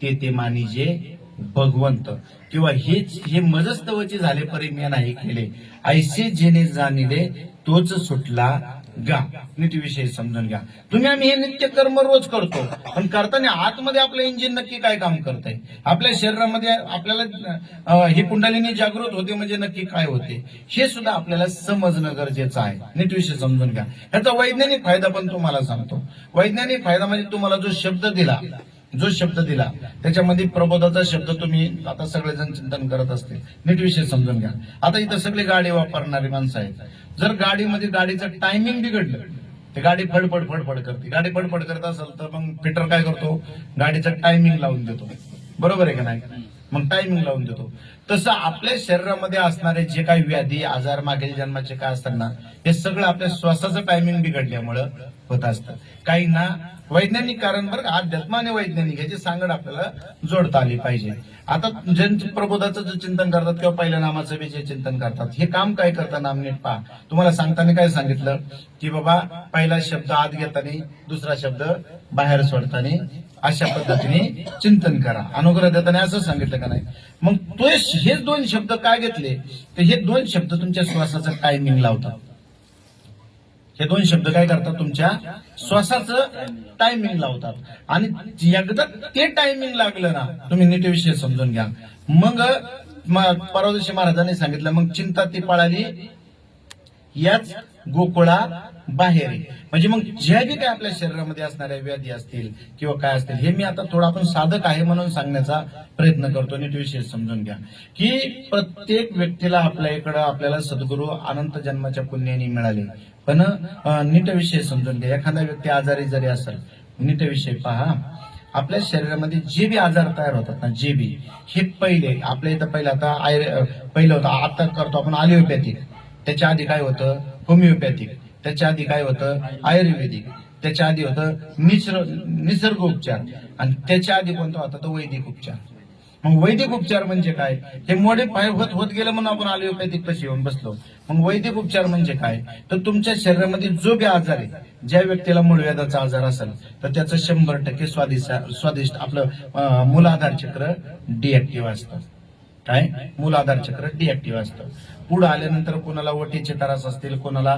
ते मानिजे भगवंत, किंवा हे मजस्तवचे झाले परी मी नाही केले, ऐसे जेने जाणिले तोच सुटला गा. नीट विषय समजून घ्या. तुम्ही आम्ही हे नित्य कर्म रोज करतो, पण करताना आतमध्ये आपलं इंजिन नक्की काय काम करतंय, आपल्या शरीरामध्ये आपल्याला ही कुंडलिनी जागृत होते म्हणजे नक्की काय होते हे सुद्धा आपल्याला समजणं गरजेचं आहे. नीट विषय समजून घ्या. ह्याचा वैज्ञानिक फायदा पण तुम्हाला सांगतो. वैज्ञानिक फायदा म्हणजे तुम्हाला जो शब्द दिला त्याच्यामध्ये प्रबोधाचा शब्द तुम्ही आता सगळेजण चिंतन करत असतील. नीट विषय समजून घ्या. आता इथं सगळी गाडी वापरणारी माणसं आहेत. जर गाडीमध्ये गाडीचं टायमिंग बिघडलं तर गाडी फडफड करते. गाडी फडफड करत असेल तर मग फिटर काय करतो, गाडीचं टायमिंग लावून देतो. बरोबर आहे का नाही? मग टायमिंग लावून देतो. तसं आपल्या शरीरामध्ये असणारे जे काही व्याधी आजार मागील जन्माचे काय असतात ना, हे सगळं आपल्या श्वासाचं टायमिंग बिघडल्यामुळं होत असतं. काहींना वैज्ञानिक कारण बरं का, अध्यात्म आणि वैज्ञानिक याची सांगड आपल्याला जोडता आली पाहिजे. आता ज्यांचं प्रबोधाचं जे चिंतन करतात किंवा पहिल्या नामाचं बी जे चिंतन करतात, हे काम काय करतात नाम नीट पहा. तुम्हाला सांगताना काय सांगितलं की बाबा पहिला शब्द आत घेताना, दुसरा शब्द बाहेर सोडताना, अशा पद्धतीने चिंतन करा. अनुग्रह देताना असं सांगितलं का नाही? मग तो हे 2 शब्द काय घेतले तर हे 2 शब्द तुमच्या श्वासाचं टायमिंग लावतात. हे 2 शब्द काय करतात, तुमच्या श्वासाचं टायमिंग लावतात. आणि एकदा ते टायमिंग लागलं ना, तुम्ही नीट विषय समजून घ्या. मग परवा दिवशी महाराजांनी सांगितलं, मग चिंता ती पळाली याच गोकुळा बाहेर. म्हणजे मग ज्या बी काय आपल्या शरीरामध्ये असणाऱ्या व्याधी असतील किंवा काय असतील, हे मी आता थोडं आपण साधक आहे म्हणून सांगण्याचा प्रयत्न करतो. नीट विषय समजून घ्या की प्रत्येक व्यक्तीला आपल्या इकडं आपल्याला सद्गुरू अनंत जन्माच्या पुण्याने मिळाले. पण नीट विषय समजून घ्या. एखादा व्यक्ती आजारी जरी असेल, नीट विषय पहा, आपल्या शरीरामध्ये जे बी आजार तयार होतात ना, जे बी हे पहिले आपल्या इथं पहिलं होतं, आता करतो आपण अलिओपॅथिक, त्याच्या आधी काय होतं होमिओपॅथिक, त्याच्या आधी काय होतं आयुर्वेदिक, त्याच्या आधी होतं निसर्ग उपचार, आणि त्याच्या आधी कोणता होता तो वैदिक उपचार. मग वैदिक उपचार म्हणजे काय? हे मॉडिफाय होत होत गेलं म्हणून आपण अलोपॅथिक कशी येऊन बसलो. मग वैदिक उपचार म्हणजे काय? तर तुमच्या शरीरामध्ये जो बी आजार आहे, ज्या व्यक्तीला मूळव्याधाचा आजार असेल तर त्याचं 100% स्वादिष्ट आपलं मूलाधार चक्र डिऍक्टिव्ह असतं. काय? मूलाधार चक्र डिऍक्टिव्ह असतं. पुढे आल्यानंतर कोणाला वटीचे त्रास असतील, कोणाला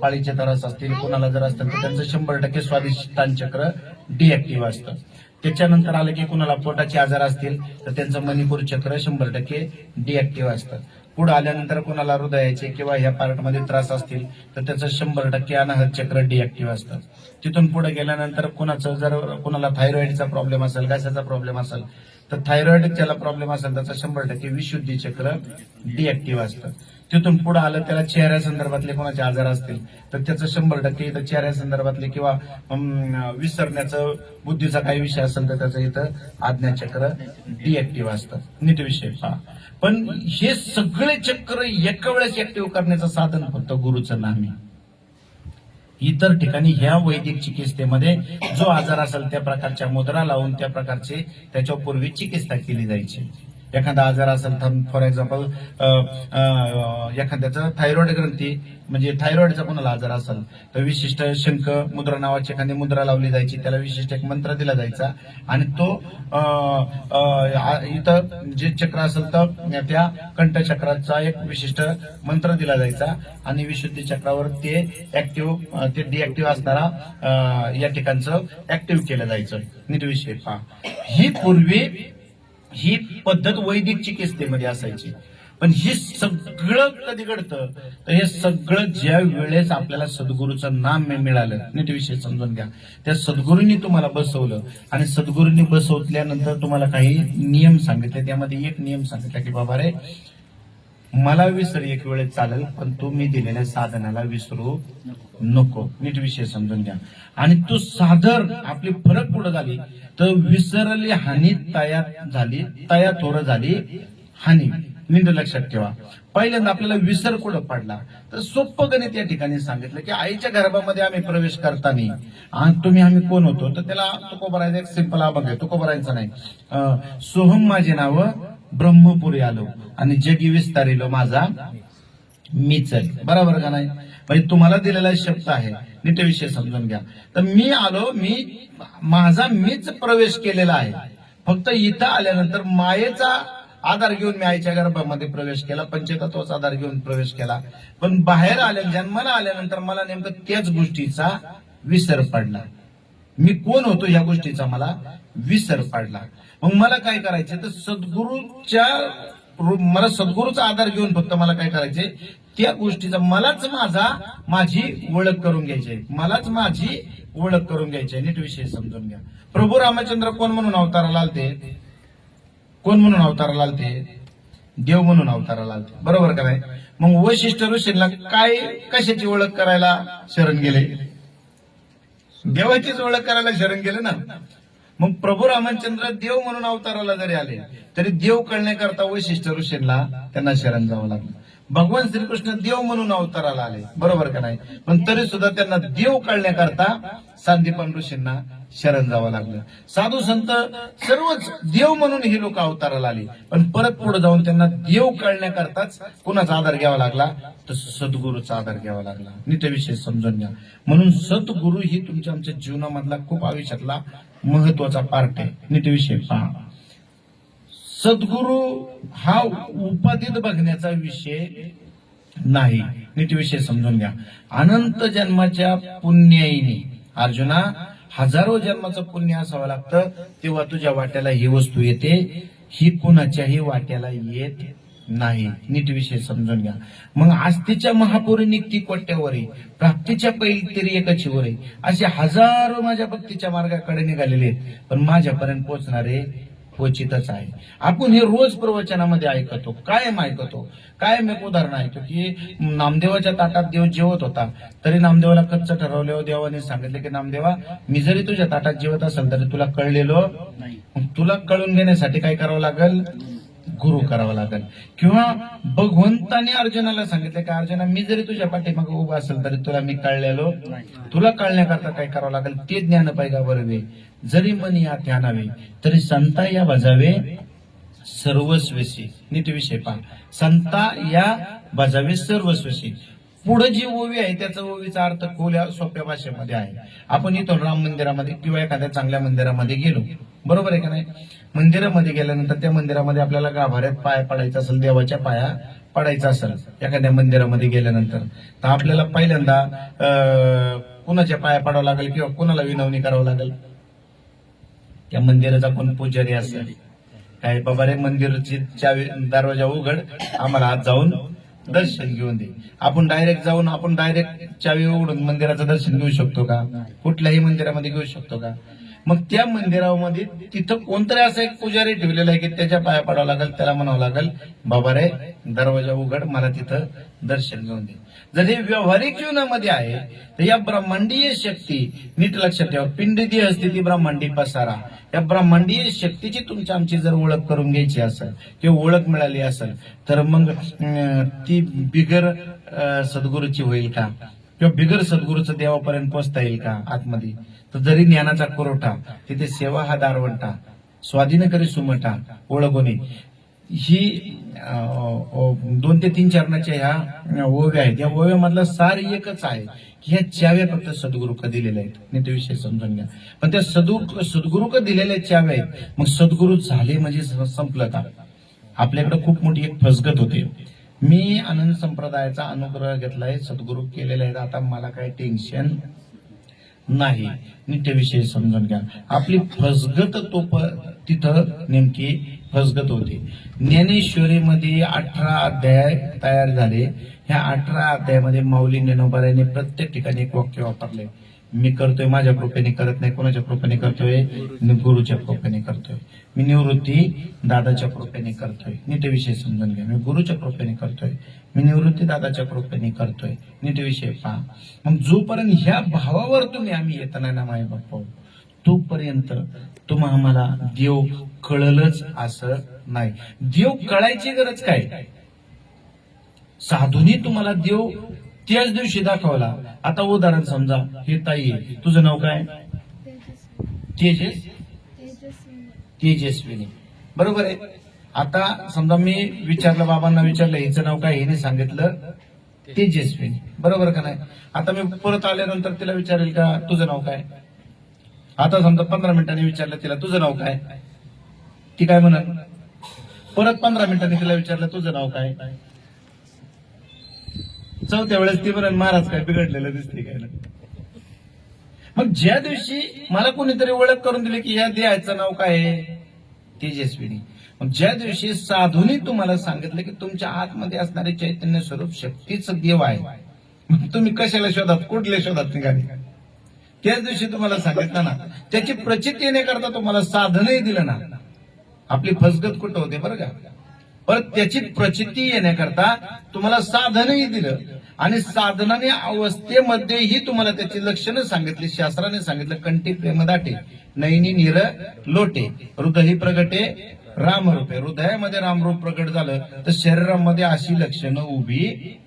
पाळीचे त्रास असतील, कोणाला जर असतील तर त्यांचं 100% स्वादिष्टान चक्र डिऍक्टिव्ह असतं. त्याच्यानंतर आलं की कुणाला पोटाचे आजार असतील तर त्यांचं मणिपूर चक्र 100% डिऍक्टिव्ह असतं. पुढे आल्यानंतर कुणाला हृदयाचे किंवा ह्या पार्टमध्ये त्रास असतील तर त्याचं 100% अनाहत चक्र डिऍक्टिव्ह असतं. तिथून पुढे गेल्यानंतर कुणाला थायरॉइडचा प्रॉब्लेम असेल, घशाचा प्रॉब्लेम असेल तर थायरॉइड ज्याला प्रॉब्लेम असेल त्याचा 100% विशुद्धी चक्र डिऍक्टिव्ह असतं. तिथून पुढे आलं त्याला चेहऱ्या संदर्भातले कोणाचे आजार असतील तर त्याचं 100% इथं चेहऱ्या संदर्भातले किंवा विसरण्याचं बुद्धीचा काही विषय असेल तर त्याचं इथं आज्ञाचक्र डिऍक्टिव्ह असतं. नीट विषय पहा. पण हे सगळे चक्र एका वेळेस ऍक्टिव्ह करण्याचं साधन फक्त गुरुचं नाम आहे. इतर ठिकाणी ह्या वैदिक चिकित्सेमध्ये जो आजार असेल त्या प्रकारच्या मुद्रा लावून त्या प्रकारचे त्याच्यावर पूर्वी चिकित्सा केली जायची. एखादा आजार असेल तर फॉर एक्झाम्पल एखाद्याचा थायरॉइड ग्रंथी म्हणजे थायरॉइडचा कोणाला आजार असेल तर विशिष्ट शंख मुद्रा नावाची एखादी मुद्रा लावली जायची, त्याला विशिष्ट एक मंत्र दिला जायचा आणि तो इथं जे चक्र असेल तर त्या कंठचक्राचा एक विशिष्ट मंत्र दिला जायचा आणि विशुद्धी चक्रावर ते डिऍक्टिव्ह असणारा या ठिकाणचं ऍक्टिव्ह केलं जायचं. नीट विषय पहा. ही पद्धत वैदिक चिकित्सेमध्ये असायची. पण हे सगळं कधी घडतं तर हे सगळं ज्या वेळेस आपल्याला सद्गुरूचं नाम मिळालं, नीट विषय समजून घ्या. त्या सद्गुरूंनी तुम्हाला बसवलं आणि सद्गुरूंनी बसवल्यानंतर तुम्हाला काही नियम सांगितले. त्यामध्ये एक नियम सांगितला की बाबा रे मला विसर एक वेळेस चालेल पण तू मी दिलेल्या साधनाला विसरू नको. नीट विषय समजून घ्या. आणि तो साधन आपली फरक पुढे झाली तर विसरली हानी तया झाली, तया थोर झाली हानी. नीट लक्षात ठेवा. पहिल्यांदा आपल्याला विसर कुठं पडला तर सोपं गणित या ठिकाणी सांगितलं की आईच्या गर्भामध्ये आम्ही प्रवेश करताना आम्ही कोण होतो तर त्याला तुकोबरायचा एक सिंपल अभंग आहे. तुकोबरायचा नाही, सोहम माझे नाव ब्रह्मपुरी आलो आणि जगी विस्तारिलो माझा मीच आहे. बरोबर का नाही? म्हणजे तुम्हाला दिलेला शब्द आहे. नीट विषय समजून घ्या. तर मी आलो, माझा मीच प्रवेश केलेला आहे. फक्त इथं आल्यानंतर मायेचा आधार घेऊन मी आईच्या गर्भामध्ये प्रवेश केला, पंचतत्वाचा आधार घेऊन प्रवेश केला. पण बाहेर जन्माला आल्यानंतर मला नेमकं त्याच गोष्टीचा विसर पडला. मी कोण होतो या गोष्टीचा मला विसर पडला. मग मला काय करायचं तर मला सद्गुरूचा आधार घेऊन फक्त मला काय करायचे त्या गोष्टीचा माझी ओळख करून घ्यायची, मलाच माझी ओळख करून घ्यायची. नीट विषय समजून घ्या. प्रभू रामचंद्र कोण म्हणून अवताराला आलते? कोण म्हणून अवताराला आलते? देव म्हणून अवताराला आलते. बरोबर का नाही? मग वशिष्ठ ऋषींना कशाची ओळख करायला शरण गेले? देवाचीच ओळख करायला शरण गेले ना. मग प्रभू रामचंद्र देव म्हणून अवताराला जरी आले तरी देव कळण्याकरता वशिष्ठ ऋषींना त्यांना शरण जावं लागलं. भगवान श्रीकृष्ण देव म्हणून अवताराला आले. बरोबर का नाही? पण तरी सुद्धा त्यांना देव कळण्याकरता सांदीपन ऋषींना शरण जावं लागलं. साधू संत सर्वच देव म्हणून ही लोक अवताराला आली. पण परत पुढे जाऊन त्यांना देव कळण्याकरताच कुणाचा आधार घ्यावा लागला तर सद्गुरूचा आधार घ्यावा लागला. नीट विषय समजून घ्या. म्हणून सद्गुरू ही तुमच्या आमच्या जीवनामधला खूप आयुष्यातला महत्वाचा पार्ट आहे. नीट विषय पहा. सद्गुरू हा उपाधीत बघण्याचा विषय नाही. नीट विषय समजून घ्या. अनंत जन्माच्या पुण्याईने अर्जुना हजारो जन्माचं पुण्य असावं लागतं तेव्हा तुझ्या वाट्याला ही वस्तू येते. ही कुणाच्याही वाट्याला येत नाही. नीट विषय समजून घ्या. मग आस्तीच्या महापुरी निघती कोट्यावरी, प्राप्तीच्या पैल तरी एकाची वरी, असे हजारो माझ्या भक्तीच्या मार्गाकडे निघालेले आहेत पण माझ्यापर्यंत पोहोचणारे क्वचितच आहे. आपण हे रोज प्रवचनामध्ये ऐकतो, कायम ऐकतो. कायम एक उदाहरण ऐकतो की नामदेवाच्या ताटात देव जेवत होता तरी नामदेवाला कच्च ठरवल्यावर देवाने सांगितले की नामदेवा मी जरी तुझ्या ताटात जेवत असेल तरी तुला कळलेलो नाही. तुला कळून घेण्यासाठी काय करावं लागेल? गुरु करावा लागेल. किंवा भगवंताने अर्जुनाला सांगितले की अर्जुना मी जरी तुझ्या पाठीमागे उभा असेल तरी तुला मी कळलेलो, तुला कळण्याकरता काय करावं लागेल? ते ज्ञान पैगा बरवे जरी मनी या ध्यानावे तरी संता या बजावे सर्वस्वशी. नीट विषय पहा, संता या बजावे सर्वस्वशी. पुढे जी ओवी आहे त्याचा ओवीचा अर्थ खोल्या सोप्या भाषेमध्ये आहे. आपण इथून राम मंदिरामध्ये किंवा एखाद्या चांगल्या मंदिरामध्ये गेलो, बरोबर आहे का नाही? मंदिरामध्ये गेल्यानंतर त्या मंदिरामध्ये आपल्याला गाभाऱ्यात पाय पडायचा असेल, देवाच्या पाया पडायचा असेल एखाद्या मंदिरामध्ये गेल्यानंतर, तर आपल्याला पहिल्यांदा कुणाच्या पाया पडावं लागेल किंवा कुणाला विनवणी करावं लागेल? त्या मंदिराचा कोण पुजारी असेल, काय बाबा रे मंदिराची चावी दरवाजा उघड, आम्हाला आज जाऊन दर्शन घेऊन दे. आपण डायरेक्ट चावी उघडून मंदिराचं दर्शन घेऊ शकतो का? कुठल्याही मंदिरामध्ये घेऊ शकतो का? मग त्या मंदिरामध्ये तिथं कोणतरी असं एक पुजारी ठेवलेला आहे की त्याच्या पाया पडावं लागेल, त्याला म्हणावं लागेल बाबा रे दरवाजा उघड, मला तिथं दर्शन घेऊन दे. जर हे व्यावहारिक जीवनामध्ये आहे तर या ब्रह्मांडीय शक्ती, नीट लक्षात ठेवा, पिंडी असते ती ब्रह्मांडी पसारा. या ब्रह्मांडीय शक्तीची तुमची आमची जर ओळख करून घ्यायची असेल किंवा ओळख मिळाली असेल तर मग ती बिगर सद्गुरूची होईल का? किंवा बिगर सद्गुरूचं देवापर्यंत पोहोचता येईल का आतमध्ये? तर जरी ज्ञानाचा पुरवठा तिथे सेवा हा दारवंटा, स्वाधीन करी सुमटा ओळखोनी, ही 2 ते 3 चरणाच्या ह्या ओव्या आहेत. या ओव्यामधला सार एकच आहे की ह्या चाव्या फक्त सद्गुरू का दिलेल्या आहेत. नाही ते विषय समजून घ्या. पण त्या सद्गुरू का दिलेल्या चाव्या आहेत. मग सद्गुरू झाले म्हणजे संपलं का? आपल्याकडे खूप मोठी एक फसगत होते. मी आनंद संप्रदायाचा अनुग्रह घेतलाय, सद्गुरू केलेले आहेत, आता मला काही टेन्शन नाही. नीट विषय समजून घ्या. आपली फसगत तिथं नेमकी फसगत होती. ज्ञानेश्वरीमध्ये 18 अध्याय तयार झाले. ह्या 18 अध्यायामध्ये माऊली ज्ञानोबारायांनी प्रत्येक ठिकाणी एक वाक्य वापरले, मी करतोय माझ्या कृपेने, करत नाही कोणाच्या कृपेने करतोय, गुरुच्या कृपेने करतोय. मी निवृत्ती दादाच्या कृपेने करतोय. नीट विषय समजून घ्या. मी गुरुच्या कृपेने करतोय, मी निवृत्ती दादाच्या कृपेने करतोय. नीट विषय पहा. मग जोपर्यंत ह्या भावावर तुम्ही आम्ही येताना ना माय बाप्पा, तोपर्यंत तुम्हा आम्हाला देव कळलंच असं नाही. देव कळायची गरज काय? साधूनी तुम्हाला देव त्याच दिवशी दाखवला. आता उदाहरण समजा, हे ताई आहे, तुझं नाव काय? तेजस्विनी, बरोबर आहे. आता समजा मी विचारलं, बाबांना विचारलं हिचं नाव काय, हिने सांगितलं तेजस्विनी, बरोबर का नाही? आता मी परत आल्यानंतर तिला विचारेल का तुझं नाव काय? आता समजा 15 मिनिटांनी विचारलं तिला तुझं नाव काय, ती काय म्हणत? परत 15 मिनिटांनी तिला विचारलं तुझं नाव काय, चौथ्या वेळेस ती म्हणून महाराज काय बिघडलेलं दिसते काय ना. मग ज्या दिवशी मला कोणीतरी ओळख करून दिली की या देहाचं नाव काय आहे, तेजस्विनी, मग ज्या दिवशी साधूनी तुम्हाला सांगितलं की तुमच्या आतमध्ये असणारे चैतन्य स्वरूप शक्तीच देव आहे, मग तुम्ही कशाला शोधात, कुठल्या शोधात निघाले? त्याच दिवशी तुम्हाला सांगितलं ना, त्याची प्रचिती येण्याकरता तुम्हाला साधनही दिलं ना. आपली फसगत कुठं होते बरं का? परत त्याची प्रचिती येण्याकरता तुम्हाला साधनही दिलं आणि साधनाने अवस्थेमध्येही तुम्हाला त्याची लक्षणं सांगितली. शास्त्राने सांगितलं, कंठी प्रेम दाटे, नयनी नीर लोटे, हृदय प्रगटे रामरूपे. हृदयामध्ये रामरूप प्रकट झालं तर शरीरामध्ये अशी लक्षणं उभी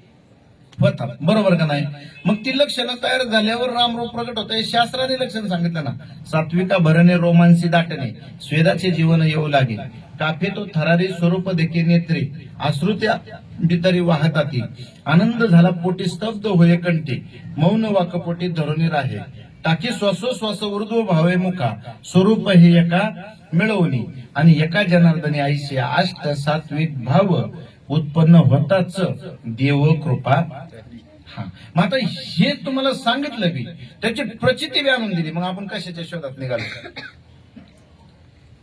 होतात, बरोबर का नाही? मग ती लक्षणं तयार झाल्यावर रामरूप प्रकट होतं. हे शास्त्राने लक्षण सांगितलं ना. सात्विका भरणे, रोमांसी दाटणे, स्वेदाचे जीवन येऊ लागे, काफे तो थरारी स्वरूप देखील नेत्री, अश्रुत्या बितरी वाहताती, आनंद झाला पोटी स्तब्ध होय कंठी, मौन वाकपोटी धरुणी राहे, टाकी श्वासोश्वास ऊर्ध्व भावे मुखा, स्वरूप हे एका मिळवणी, आणि एका जनार्दनी आईशी अष्ट सात्विक भाव उत्पन्न होताच देव कृपा. हा, मग आता हे तुम्हाला सांगितलं बी, त्याची प्रचिती बी आणून दिली, मग आपण कशाच्या शोधात निघालो?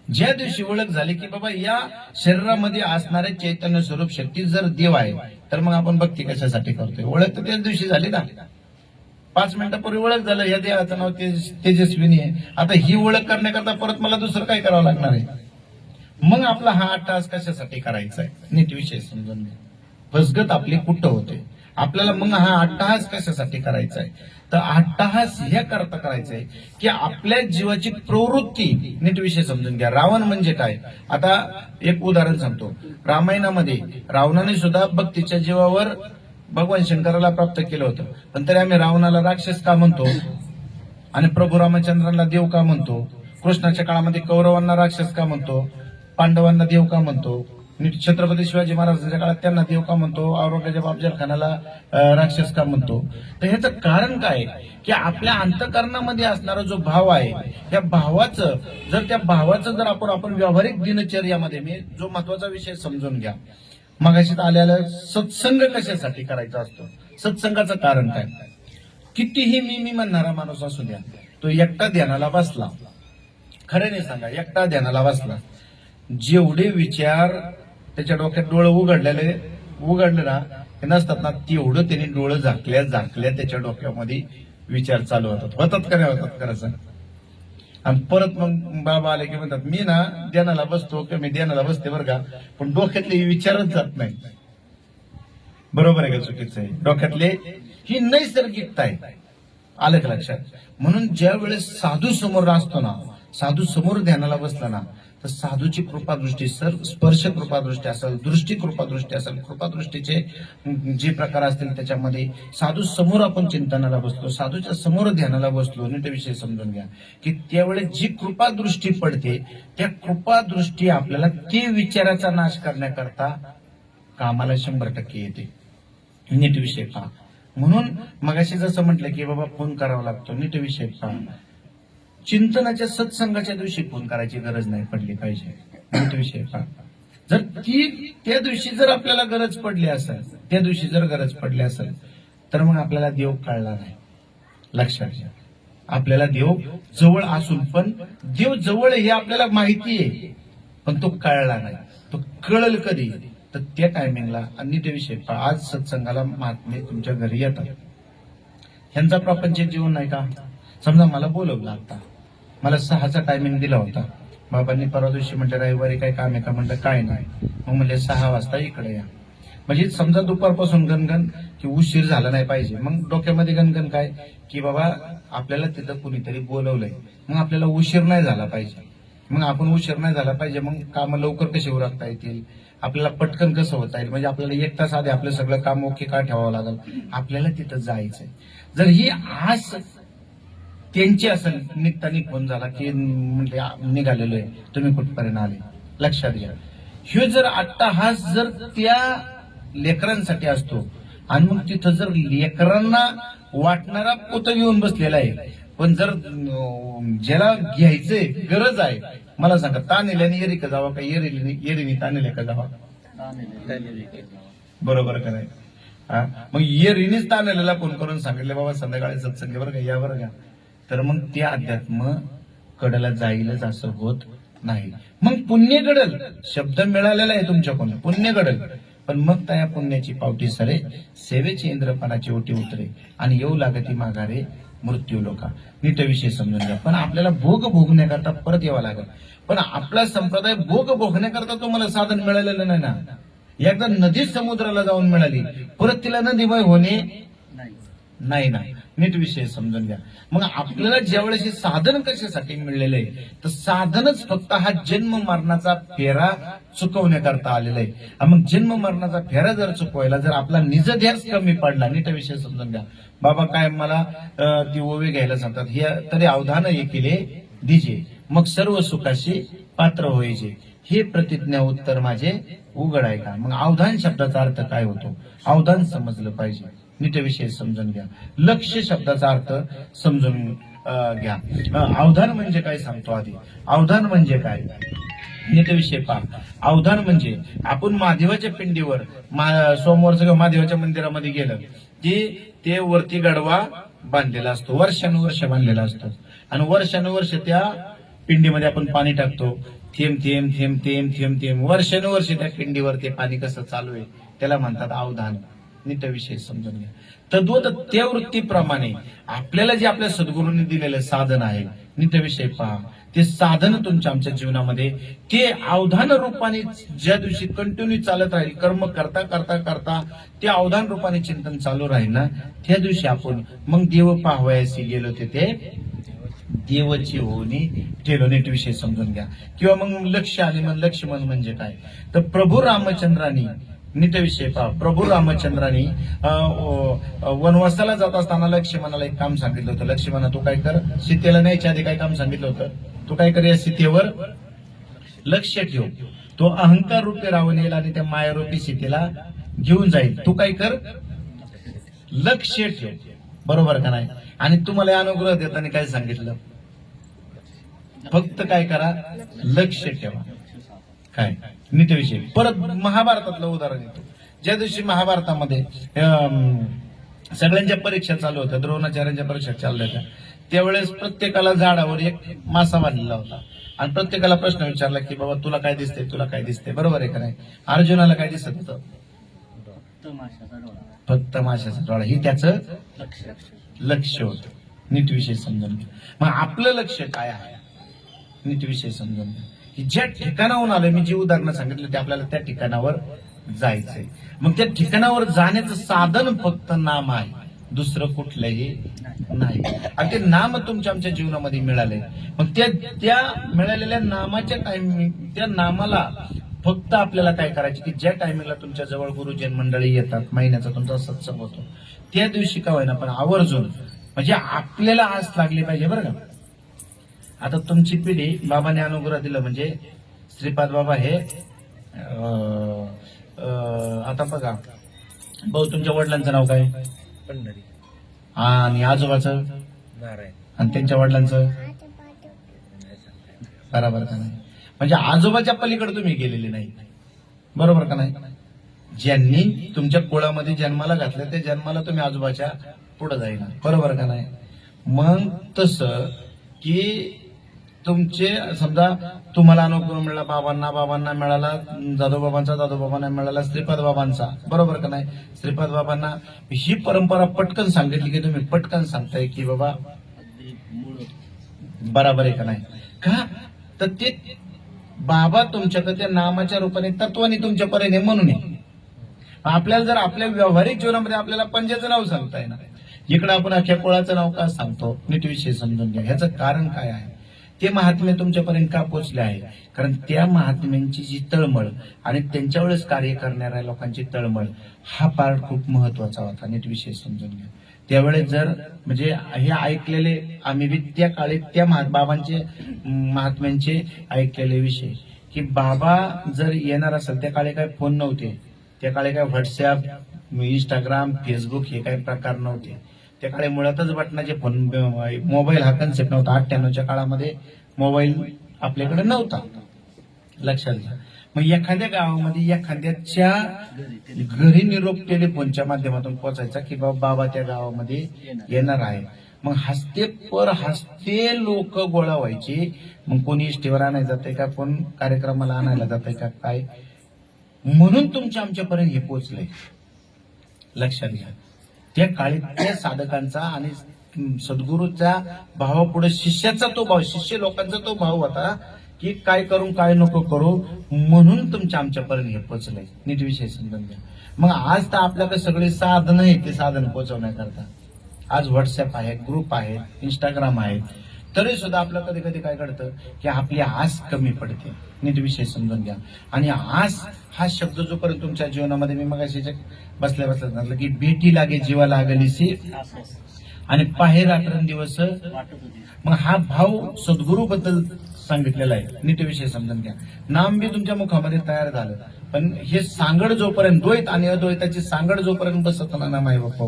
ज्या दिवशी ओळख झाली की बाबा या शरीरामध्ये असणारे चैतन्य स्वरूप शक्ती जर देव आहे, तर मग आपण भक्ती कशासाठी करतोय? ओळख तर त्याच दिवशी झाली ना. 5 मिनिटापूर्वी ओळख झालं, या देवाचं नाव तेजस्विनी आहे. आता ही ओळख करण्याकरता परत मला दुसरं काय करावं लागणार आहे? मग आपला हा अट्टहास कशासाठी करायचा आहे? नीट विषय समजून घ्या. फसगत आपली कुठं होते आपल्याला. मग हा अट्टहास कशासाठी करायचा आहे? तर अट्टहास हे करता करायचा आहे की आपल्या जीवाची प्रवृत्ती, नीट विषय समजून घ्या. रावण म्हणजे काय? आता एक उदाहरण सांगतो. रामायणामध्ये रावणाने सुद्धा भक्तीच्या जीवावर भगवान शंकराला प्राप्त केलं होतं, पण तरी आम्ही रावणाला राक्षस का म्हणतो आणि प्रभू रामचंद्रांना देव का म्हणतो? कृष्णाच्या काळामध्ये कौरवांना राक्षस का म्हणतो पांडवांना देव का म्हणतो, नीट छत्रपती शिवाजी महाराजांच्या काळात त्यांना देव का म्हणतो, औरंगजेब अफजल खानाला राक्षस का म्हणतो. तर ह्याचं कारण काय की आपल्या अंतःकरणामध्ये असणारा जो भाव आहे, त्या भावाचं जर आपण व्यावहारिक दिनचर्यामध्ये, मी जो महत्वाचा विषय समजून घ्या, मगाशी आलेला सत्संग कशासाठी करायचा असतो, सत्संगाचं कारण काय. कितीही मी म्हणणारा माणूस असू द्या, तो एकटा ध्यानाला बसला, खरं नाही सांगा, एकटा ध्यानाला बसला, जेवढे विचार त्याच्या डोक्यात डोळं उघडले ना ते नसतात ना, तेवढं त्यांनी डोळं झाकल्या त्याच्या डोक्यामध्ये विचार चालू होतात का नाही होतात खरं सांग. आणि परत मग बाबा आले की म्हणतात मी ना ध्यानाला बसतो किंवा मी ध्यानाला बसते बरं का, पण डोक्यातले विचारच जात नाही. बरोबर आहे का चुकीचं आहे. डोक्यातले ही नैसर्गिकता आहे, आलं का लक्षात. म्हणून ज्या वेळेस साधू समोर असतो ना, साधू समोर ध्यानाला बसला ना, तर साधूची कृपादृष्टी, स्पर्श कृपादृष्टी असेल, दृष्टी कृपादृष्टी असेल, कृपादृष्टीचे जे प्रकार असतील त्याच्यामध्ये साधू समोर आपण चिंतनाला बसलो, साधूच्या समोर ध्यानाला बसलो, नीट विषय समजून घ्या की त्यावेळेस जी कृपादृष्टी पडते, त्या कृपादृष्टी आपल्याला ते विचाराचा नाश करण्याकरता कामाला 100% येते. नीट विषय पहा. म्हणून मगाशी जसं म्हटलं की बाबा फोन करावा लागतो, नीट विषय पहा. चिंतनाच्या सत्संगाच्या दिवशी फोन करायची गरज नाही पडली पाहिजे. नीट विषय पहा. जर त्या दिवशी जर आपल्याला गरज पडली असेल, तर मग आपल्याला देव कळला नाही. लक्षात घ्या, आपल्याला देव जवळ असून पण देव जवळ हे आपल्याला माहिती आहे, पण तो कळला नाही. तो कळल कधी, तर त्या टायमिंगला. आणि नीट विषय पहा. आज सत्संगाला महात्मे तुमच्या घरी येतात, ह्यांचा प्रपंच जीवन नाही का. समजा मला बोलवलं, आता मला 6चा टायमिंग दिला होता, बाबांनी परवा दिवशी म्हटलं रविवारी काय काम आहे का, म्हटलं काय नाही. मग म्हणले 6 वाजता इकडे या. म्हणजे समजा दुपारपासून गणगण की उशीर झाला नाही पाहिजे. मग डोक्यामध्ये गणगण काय की बाबा आपल्याला तिथं कुणीतरी बोलवलंय, मग आपल्याला उशीर नाही झाला पाहिजे. मग आपण उशीर नाही झाला पाहिजे, मग काम लवकर कशी उरकता येतील, आपल्याला पटकन कसं होता येईल, म्हणजे आपल्याला 1 तास आधी आपलं सगळं काम ओके का ठेवावं लागेल, आपल्याला तिथं जायचंय. जर ही आस त्यांची असेल, निघताना फोन झाला की म्हणजे निघालेलो आहे, तुम्ही कुठपर्यंत आले, लक्षात घ्या. ह्यो जर अट्टाहास जर त्या लेकरांसाठी असतो, आणि मग तिथं जर लेकरांना वाटणारा पोत घेऊन बसलेला आहे, पण जर ज्याला घ्यायचंय गरज आहे, मला सांगा तानेल्याने येरी का जावा का येरीने तानेल्या का जावा, बरोबर का नाही. मग येरीनेच तानेल्याला फोन करून सांगितले बाबा संध्याकाळी सत्संग बरं का, या बरं का, तर मग ते अध्यात्म कडला जाईलच असं होत नाही. मग पुण्य घडल, शब्द मिळालेला आहे तुमच्याकडून, पुण्य घडल, पण मग त्या पुण्याची पावटी सरे, सेवेची इंद्रपणाची ओटी उतरे, आणि येऊ लागती माघारे मृत्यू लोका. नीट विषय समजून घ्या. पण आपल्याला भोग भोगण्याकरता परत यावं लागेल. पण आपला संप्रदाय भोग भोगण्याकरता तुम्हाला साधन मिळालेलं नाही ना. एकदा नदी समुद्राला जाऊन मिळाली, परत तिला नदीमय होणे नाही ना. नीट विषय समजून घ्या. मग आपल्याला ज्यावेळेस हे साधन कशासाठी मिळलेलं आहे, तर साधनच फक्त हा जन्म मरणाचा फेरा चुकवण्याकरता आलेला आहे. मग जन्म मरणाचा फेरा जर चुकवायला जर आपला निजध्यास कमी पडला, नीट विषय समजून घ्या. बाबा काय मला ती ओवी घ्यायला सांगतात, हे तरी अवधान हे केले दिजे, मग सर्व सुखाशी पात्र होईचे, हे प्रतिज्ञा उत्तर माझे उघड आहे का. मग अवधान शब्दाचा अर्थ काय होतो, अवधान समजलं पाहिजे. नीट विषय समजून घ्या. लक्ष शब्दाचा अर्थ समजून घ्या. अवधान म्हणजे काय सांगतो आधी. अवधान म्हणजे काय, नीट विषय पहा. अवधान म्हणजे आपण महादेवाच्या पिंडीवर सोमवारचं किंवा महादेवाच्या मंदिरामध्ये गेलं की ते वरती गडवा बांधलेला असतो, वर्षानुवर्ष बांधलेला असतो, आणि वर्षानुवर्ष त्या पिंडीमध्ये आपण पाणी टाकतो, थेंब थेंब थेंब थेंब थेंब थेंब, वर्षानुवर्ष त्या पिंडीवर ते पाणी कसं चालू आहे त्याला म्हणतात अवधान. नीट विषय समजून घ्या. तद्वत त्या वृत्तीप्रमाणे आपल्याला जे आपल्या सद्गुरूंनी दिलेलं साधन आहे, नीट विषय पहा, ते साधन तुमच्या आमच्या जीवनामध्ये ते अवधान रूपाने ज्या दिवशी कंटिन्यू चालत राहील, कर्म करता करता करता ते अवधान रूपाने चिंतन चालू राहील ना, त्या दिवशी आपण मग देव पाहावयासी गेलो ते देवची होणी ठेलो. नीट विषय समजून घ्या. किंवा मग लक्ष आणि मग लक्ष्मण म्हणजे काय, तर प्रभू रामचंद्रांनी, नीट विषय पहा, प्रभू रामचंद्रांनी वनवासाला जात असताना लक्ष्मणाला एक काम सांगितलं होतं. लक्ष्मणा तू काय कर, सीतेला न्यायच्या आधी काय काम सांगितलं होतं, तू काय कर, या सीतेवर लक्ष ठेव. तो अहंकार रूपी रावण येईल आणि त्या मायारूपी सीतेला घेऊन जाईल. तू काय कर, लक्ष ठेव. बरोबर का नाही? आणि तुम्हाला अनुग्रह देताना काय सांगितलं, फक्त काय करा, लक्ष ठेवा. काय नीट विषय. परत महाभारतातलं उदाहरण येतो. ज्या दिवशी महाभारतामध्ये सगळ्यांच्या परीक्षा चालू होत्या, द्रोणाचार्यांच्या परीक्षा चालल्या होत्या, त्यावेळेस प्रत्येकाला झाडावर एक मासा बांधलेला होता आणि प्रत्येकाला प्रश्न विचारला की बाबा तुला काय दिसतंय, तुला काय दिसतंय. बरोबर आहे का नाही? अर्जुनाला काय दिसत होतं, फक्त माशाचा डोळा. ही त्याचं लक्ष होतं. नीट विषय समजून घ्या. मग आपलं लक्ष काय आहे, नीट विषय समजून घ्या. की ज्या ठिकाणाहून आलं, मी जे उदाहरण सांगितलं ते आपल्याला त्या ठिकाणावर जायचंय. मग त्या ठिकाणावर जाण्याचं साधन फक्त नाम आहे, दुसरं कुठलंही नाही. आणि ते नाम तुमच्या आमच्या जीवनामध्ये मिळाले. मग त्या मिळालेल्या नामाच्या टायमिंग, त्या नामाला फक्त आपल्याला काय करायचे की ज्या टायमिंगला तुमच्या जवळ गुरुजन मंडळी येतात, महिन्याचा तुमचा सत्संग होतो, त्या दिवशी का होईना पण आवर्जून, म्हणजे आपल्याला आस लागली पाहिजे. बरं का, आता तुमची पिढी बाबाने अनुग्रह दिलं म्हणजे श्रीपाद बाबा हे आता बघा भाऊ, तुमच्या वडिलांचं नाव काय, पंढरी, आणि आजोबाचं नारायण, आणि त्यांच्या वडिलांचं बरोबर का नाही? म्हणजे आजोबाच्या पलीकडे तुम्ही गेलेले नाही. बरोबर का नाही? ज्यांनी तुमच्या कुळामध्ये जन्माला घातलं त्या जन्माला तुम्ही आजोबाच्या पुढे जाईना. बरोबर का नाही? मग तसं की तुमचे समजा तुम्हाला अनुभव मिळाला बाबांना मिळाला दादोबाबांना मिळाला श्रीपाद बाबांचा. बरोबर का नाही? श्रीपाद बाबांना ही परंपरा पटकन सांगितली की तुम्ही पटकन सांगताय की बाबा बराबर आहे का नाही? का तर ते बाबा तुमच्याकडे त्या नामाच्या रूपाने तत्वाने तुमच्यापर्यंत आहे म्हणून आहे. आपल्याला जर आपल्या व्यावहारिक जीवनामध्ये आपल्याला पंजाचं नाव सांगता येणार, इकडे आपण अख्ख्या कुळाचं नाव का सांगतो, नीट विषय समजून घ्या. ह्याचं कारण काय आहे, ते महात्म्य तुमच्यापर्यंत का पोहोचले आहे? कारण त्या महात्म्यांची जी तळमळ आणि त्यांच्या वेळेस कार्य करणाऱ्या लोकांची तळमळ, हा पार्ट खूप महत्वाचा होता. नीट विषय समजून घ्या. त्यावेळेस जर म्हणजे हे ऐकलेले आम्ही बी त्या काळी त्या बाबांचे महात्म्यांचे ऐकलेले विषय की बाबा जर येणार असेल, त्या काळी काय फोन नव्हते, त्या काळी काय व्हॉट्सअप, इंस्टाग्राम, फेसबुक हे काही प्रकार नव्हते. त्या काळी मुळातच बटनाचे फोन, मोबाईल हा कन्सेप्ट नव्हता. 98च्या काळामध्ये मोबाईल आपल्याकडे नव्हता, लक्षात घ्या. मग एखाद्या गावामध्ये एखाद्याच्या घरी निरोप टेलिफोनच्या माध्यमातून पोहोचायचा की बाबा त्या गावामध्ये येणार आहे. मग हस्ते लोक गोळा व्हायचे. मग कोणी इष्टीवर आणायला जाते का, कोण कार्यक्रमाला आणायला जाते का काय, म्हणून तुमच्या आमच्यापर्यंत हे पोहोचलंय. लक्षात घ्या. त्या काळी त्या साधकांचा आणि सद्गुरूच्या भावापुढे शिष्याचा तो भाव, शिष्य लोकांचा तो भाव होता की काय करू काय नको करू, म्हणून तुमच्या आमच्यापर्यंत हे पोहोचलंय. नीट विषय समजून घ्या. मग आज तर आपल्याकडे सगळे साधन आहे, ते साधन पोहोचवण्याकरता आज व्हॉट्सअप आहे, ग्रुप आहे, इंस्टाग्राम आहे, तरी सुद्धा आपलं कधी कधी काय घडतं की आपली आस कमी पडते. नीट विषय समजून घ्या. आणि आस हा शब्द जोपर्यंत तुमच्या जीवनामध्ये, मी मग बसल्या म्हटलं की भेटी लागे जीवा लागलीसी आणि पाहे रात्रंदिवस, मग हा भाव सद्गुरू बद्दल सांगितलेला आहे. नीट विषय समजून घ्या. नाम बी तुमच्या मुखामध्ये तयार झालं, पण हे सांगड जोपर्यंत, द्वैत आणि अद्वैताची सांगड जोपर्यंत बसत ना माय बापा,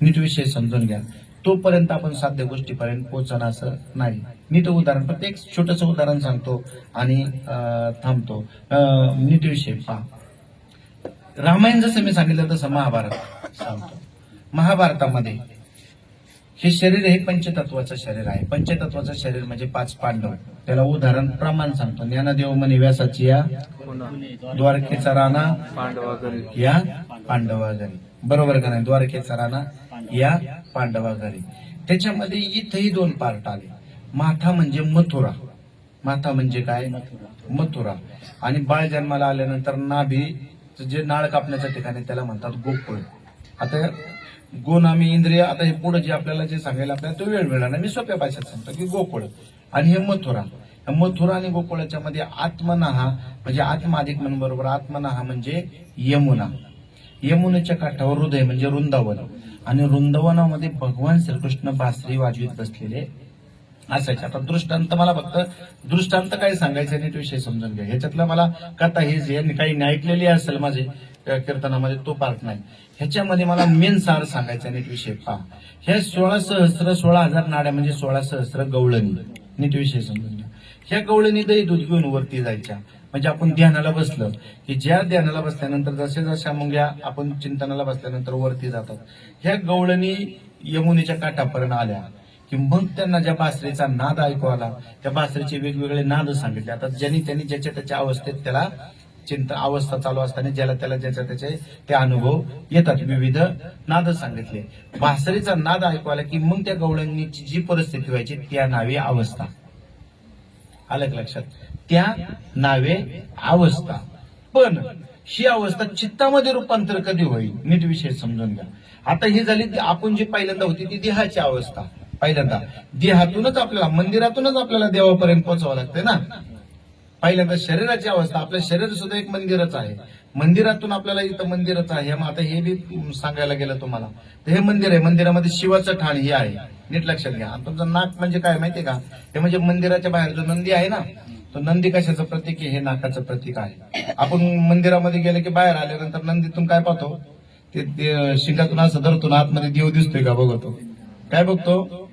नीट विषय समजून घ्या, तोपर्यंत आपण साध्य गोष्टीपर्यंत पोहोचणं असं नाही. नीट उदाहरण, फक्त एक छोटस उदाहरण सांगतो आणि थांबतो. नीट विषय पहा. रामायण जसं मी सांगितलं तसं महाभारत सांगतो. महाभारतामध्ये हे शरीर हे पंचतत्वाचं शरीर आहे. पंचतत्वाचं शरीर म्हणजे 5 पांडव. त्याला उदाहरण प्रमाण सांगतो. ज्ञानदेव म्हणे व्यासाची या द्वारकेचा राणा पांडवा घरी, या पांडवा घरी. बरोबर का नाही? द्वारकेचा राणा या पांडवा घरी. त्याच्यामध्ये इथेही 2 पार्ट आले. माथा म्हणजे मथुरा. माथा म्हणजे काय? मथुरा. आणि बाळ जन्माला आल्यानंतर नाभी जे नाळ कापण्याच्या ठिकाणी त्याला म्हणतात गोकुळ. आता गोनामी इंद्रिय, आता हे पुढे जे आपल्याला जे सांगायला आपल्याला तो वेळ मिळणार नाही, मी सोप्या भाषेत सांगतो की गोकुळ आणि हे मथुरा. मथुरा आणि गोकुळाच्या मध्ये आत्मनाहा म्हणजे आत्मा अधिक मन बरोबर आत्मनाहा म्हणजे यमुना. यमुनेच्या काठावर हृदय म्हणजे वृंदावन. आणि वृंदावनामध्ये भगवान श्रीकृष्ण बासरी वाजवीत बसलेले असायचे. आता दृष्टांत मला फक्त दृष्टांत काय सांगायचं नीट विषय समजून घ्या. ह्याच्यातलं मला कथा ही जे काही ऐकलेली असेल माझे कीर्तनामध्ये तो पार्ट नाही. ह्याच्यामध्ये मला मेन सार सांगायचा नीट विषय पहा. ह्या 16,000 नाड्या म्हणजे 16,000 गवळणी. नीट विषय समजून घ्या. ह्या गवळणी दही दूध घेऊन वरती जायच्या. म्हणजे आपण ध्यानाला बसलं की ज्या ध्यानाला बसल्यानंतर जसे जशा मुंग्या आपण चिंतनाला बसल्यानंतर वरती जातात. ह्या गवळणी यमुनेच्या काठापर्यंत आल्या की मग त्यांना ज्या बासरीचा नाद ऐकू आला, त्या बासरीचे वेगवेगळे नाद सांगितले. आता ज्यांनी त्यांनी ज्याच्या त्याच्या अवस्थेत त्याला चिंतन अवस्था चालू असताना ज्याला त्याला ज्याच्या त्याचे ते अनुभव येतात. विविध नाद सांगितले. बासरीचा नाद ऐकू आला की मग त्या गवळणीची जी परिस्थिती व्हायची त्या नावे अवस्था. आलं का लक्षात? त्या नावे अवस्था. पण ही अवस्था चित्तामध्ये रूपांतर कधी होईल नीट विषय समजून घ्या. आता ही झाली आपण जी पहिल्यांदा होती ती देहाची अवस्था. पहिल्यांदा देहातूनच आपल्याला मंदिरातूनच आपल्याला देवापर्यंत पोहोचावं लागतंय ना. पहिल्यांदा शरीराची अवस्था. आपलं शरीर सुद्धा एक मंदिरच आहे. मंदिरातून आपल्याला इथं मंदिरच आहे. मग आता हे बी सांगायला गेलं तुम्हाला तर हे मंदिर आहे. मंदिरामध्ये शिवाचं ठाण हे आहे. नीट लक्षात घ्या. आणि तुमचं नाक म्हणजे काय माहितीये का? हे म्हणजे मंदिराच्या बाहेर जो नंदी आहे ना, तो नंदी कशाचं प्रतीक आहे? हे नाकाचं प्रतीक आहे. आपण मंदिरामध्ये गेले की बाहेर आल्यानंतर नंदीतून काय पाहतो? ते शिंगातून असं धरतो ना, आतमध्ये देव दिसतोय का बघतो. काय बघतो?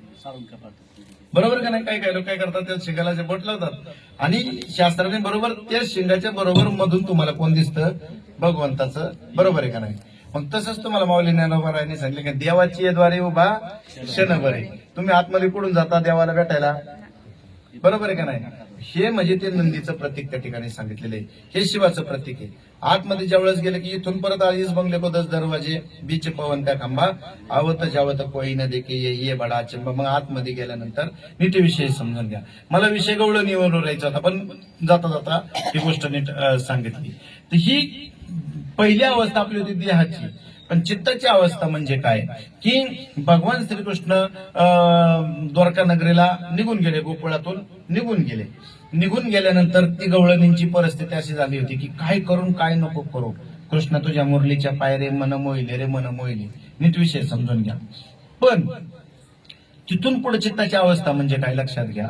बरोबर का नाही? काय काय लोक काय करतात? त्या शिंगाला जे बोट लावतात आणि शास्त्राने बरोबर त्या शिंगाच्या बरोबर मधून तुम्हाला कोण दिसतं? भगवंताचं. बरोबर आहे का नाही? मग तसंच तुम्हाला माऊली ज्ञानोबारायांनी सांगितलं की देवाची द्वारे उभा क्षणभर आहे. तुम्ही आतमध्ये कुठून जाता देवाला भेटायला? बरोबर आहे का नाही? हे म्हणजे ते नंदीचं प्रतीक त्या ठिकाणी सांगितलेलं आहे. हे शिवाचं प्रतीक आहे. आतमध्ये ज्यावेळेस गेले की इथून परत आलीस बंगले को 10 दरवाजे बीच पवन त्या खांबा आवत जावत कोई न देखे ये बडा चिंबा. मग आतमध्ये गेल्यानंतर नीट विषय समजून घ्या. मला विषय गवळणीवर राहायचा होता पण जाता जाता ही गोष्ट नीट सांगितली. तर ही पहिली अवस्था आपली होती देहाची. पण चित्ताची अवस्था म्हणजे काय? की भगवान श्रीकृष्ण द्वारका नगरीला निघून गेले. गोकुळातून निघून गेले. निघून गेल्यानंतर ती गवळणींची परिस्थिती अशी झाली होती की काय करून काय नको करू. कृष्ण तुझ्या मुरलीच्या पायरे मन मोहिले रे मन मोहिले. नीट विषय समजून घ्या. पण तिथून पुढे चित्ताची अवस्था म्हणजे काय लक्षात घ्या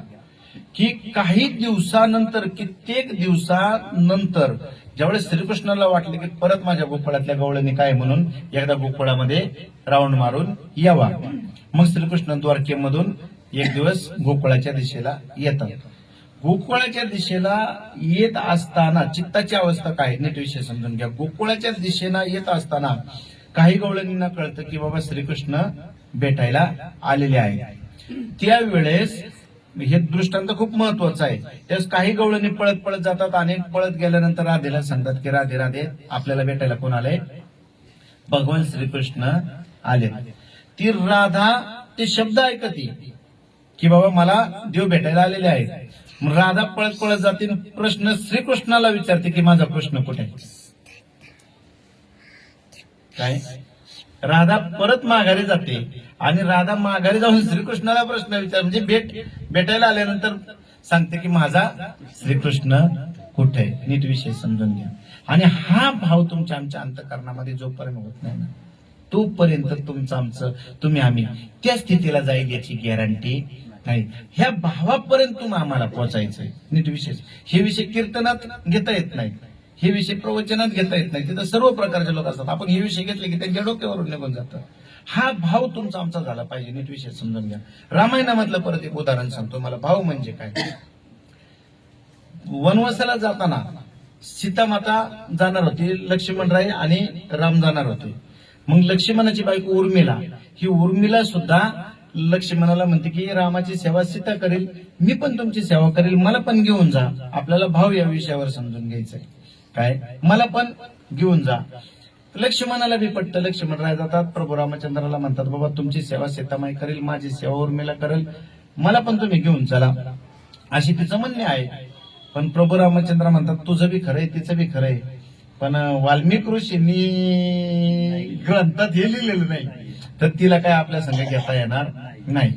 की काही दिवसानंतर कित्येक दिवसानंतर ज्यावेळेस श्रीकृष्णाला वाटले की परत माझ्या गोकुळातल्या गवळणी काय म्हणून एकदा गोकुळामध्ये राऊंड मारून यावा. मग श्रीकृष्ण द्वारकेमधून एक दिवस गोकुळाच्या दिशेला येतात. गोकुळाच्या दिशेला येत असताना चित्ताची अवस्था काय नीट विषय समजून घ्या. गोकुळाच्या दिशेला येत असताना काही गवळणींना कळतं की बाबा श्रीकृष्ण भेटायला आलेले आहेत. त्यावेळेस हे दृष्टांत खूप महत्वाचं आहे. त्यास काही गवळणी पळत पळत जातात. अनेक पळत गेल्यानंतर राधेला सांगतात की राधे राधे आपल्याला भेटायला कोण आले? भगवान श्रीकृष्ण आले. ती राधा ते शब्द ऐकते की बाबा मला देव भेटायला आलेले आहेत. मग राधा पळत पळत जाते. प्रश्न श्रीकृष्णाला विचारते की माझा कृष्ण कुठे आहे? काय? राधा परत माघारी जाते आणि राधा माघारी जाऊन श्रीकृष्णाला प्रश्न विचार म्हणजे भेटायला आल्यानंतर सांगते की माझा श्रीकृष्ण कुठे आहे? नीट विषय समजून घ्या. आणि हा भाव तुमच्या आमच्या अंतःकरणामध्ये जोपर्यंत होत नाही ना तोपर्यंत तुमचं आमचं तुम्ही आम्ही त्या स्थितीला जाईल याची गॅरंटी नाही. ह्या भावापर्यंत तुम्ही आम्हाला पोहोचायचंय. नीट विषय हे विषय कीर्तनात घेता येत नाही. हे विषय प्रवचनात घेता येत नाही. तिथं सर्व प्रकारचे लोक असतात. आपण हे विषय घेतले की त्यांच्या डोक्यावरून निघून जातं. हा भाव तुमचा आमचा झाला पाहिजे. नीट विषय समजून घ्या. रामायणामधलं परत एक उदाहरण सांगतो मला. भाव म्हणजे काय? वनवासाला जाताना सीता माता जाणार होती. लक्ष्मणराय आणि राम जाणार होते. मग लक्ष्मणाची बायको उर्मिला ही उर्मिला सुद्धा लक्ष्मणाला म्हणते की रामाची सेवा सीता करेल, मी पण तुमची सेवा करेल, मला पण घेऊन जा. आपल्याला भाव या विषयावर समजून घ्यायचंय. काय? मला पण घेऊन जा. लक्ष्मणाला बी पटतं. लक्ष्मणराय जातात प्रभू रामचंद्राला म्हणतात बाबा तुमची सेवा सीतामाई करेल, माझी सेवा उर्मिला करेल, मला पण तुम्ही घेऊन चला अशी तिचं म्हणणे आहे. पण प्रभू रामचंद्र म्हणतात तुझं बी खरंय तिचं बी खरंय पण वाल्मिक ऋषींनी ग्रंथात हे लिहिलेलं नाही तर तिला काय आपल्या संग घेता येणार नाही.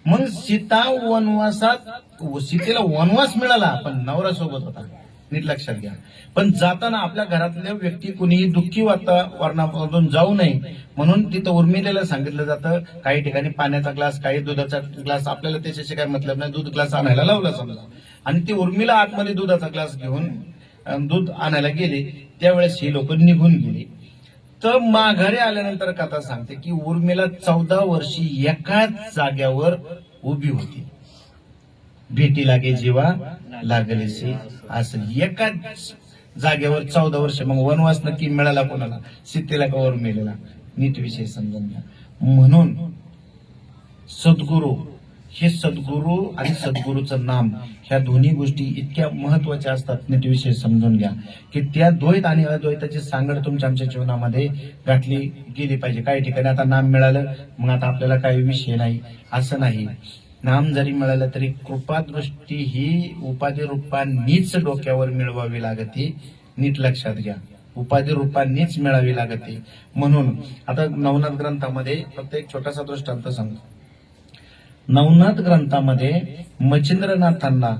मग सीता वनवासात सीतेला वनवास मिळाला पण नवरा सोबत होता. नीट लक्षात घ्या. पण जाताना आपल्या घरातल्या व्यक्ती कुणीही दुःखी वातावरणामधून जाऊ नये म्हणून तिथं उर्मिलेलं सांगितलं जातं. काही ठिकाणी पाण्याचा ग्लास, काही दुधाचा ग्लास, आपल्याला त्याच्याशी काय मतलब नाही, दूध ग्लास आणायला लावला समजा, आणि ती उर्मिला आतमध्ये दुधाचा ग्लास घेऊन दूध आणायला गेले, त्यावेळेस ही लोक निघून गेली. तर माघारी आल्यानंतर कथा सांगते की उर्मिला 14 वर्षी एकाच जाग्यावर उभी होती. भेटी लागे जीवा लागलेसे असं एकाच जागेवर 14 वर्ष. मग वनवास नक्की मिळाला कोणाला? सीतेला का उर्मिलेला? नीट विषय समजून घ्या. म्हणून सद्गुरू, हे सद्गुरू आणि सद्गुरूचं नाम, ह्या दोन्ही गोष्टी इतक्या महत्वाच्या असतात. नीट विषय समजून घ्या की त्या द्वैत आणि अद्वैताची सांगड तुमच्या आमच्या जीवनामध्ये गाठली गेली पाहिजे. काही ठिकाणी आता नाम मिळालं मग आता आपल्याला काही विषय नाही, असं नाही. नाम जरी मिळालं तरी कृपादृष्टी ही उपाधी रूपांनीच डोक्यावर मिळवावी लागते. नीट लक्षात घ्या, उपाधी रूपांनीच मिळावी लागते. म्हणून आता नवनाथ ग्रंथामध्ये फक्त एक छोटासा दृष्टांत सांगतो. नवनाथ ग्रंथामध्ये मच्छिंद्रनाथांना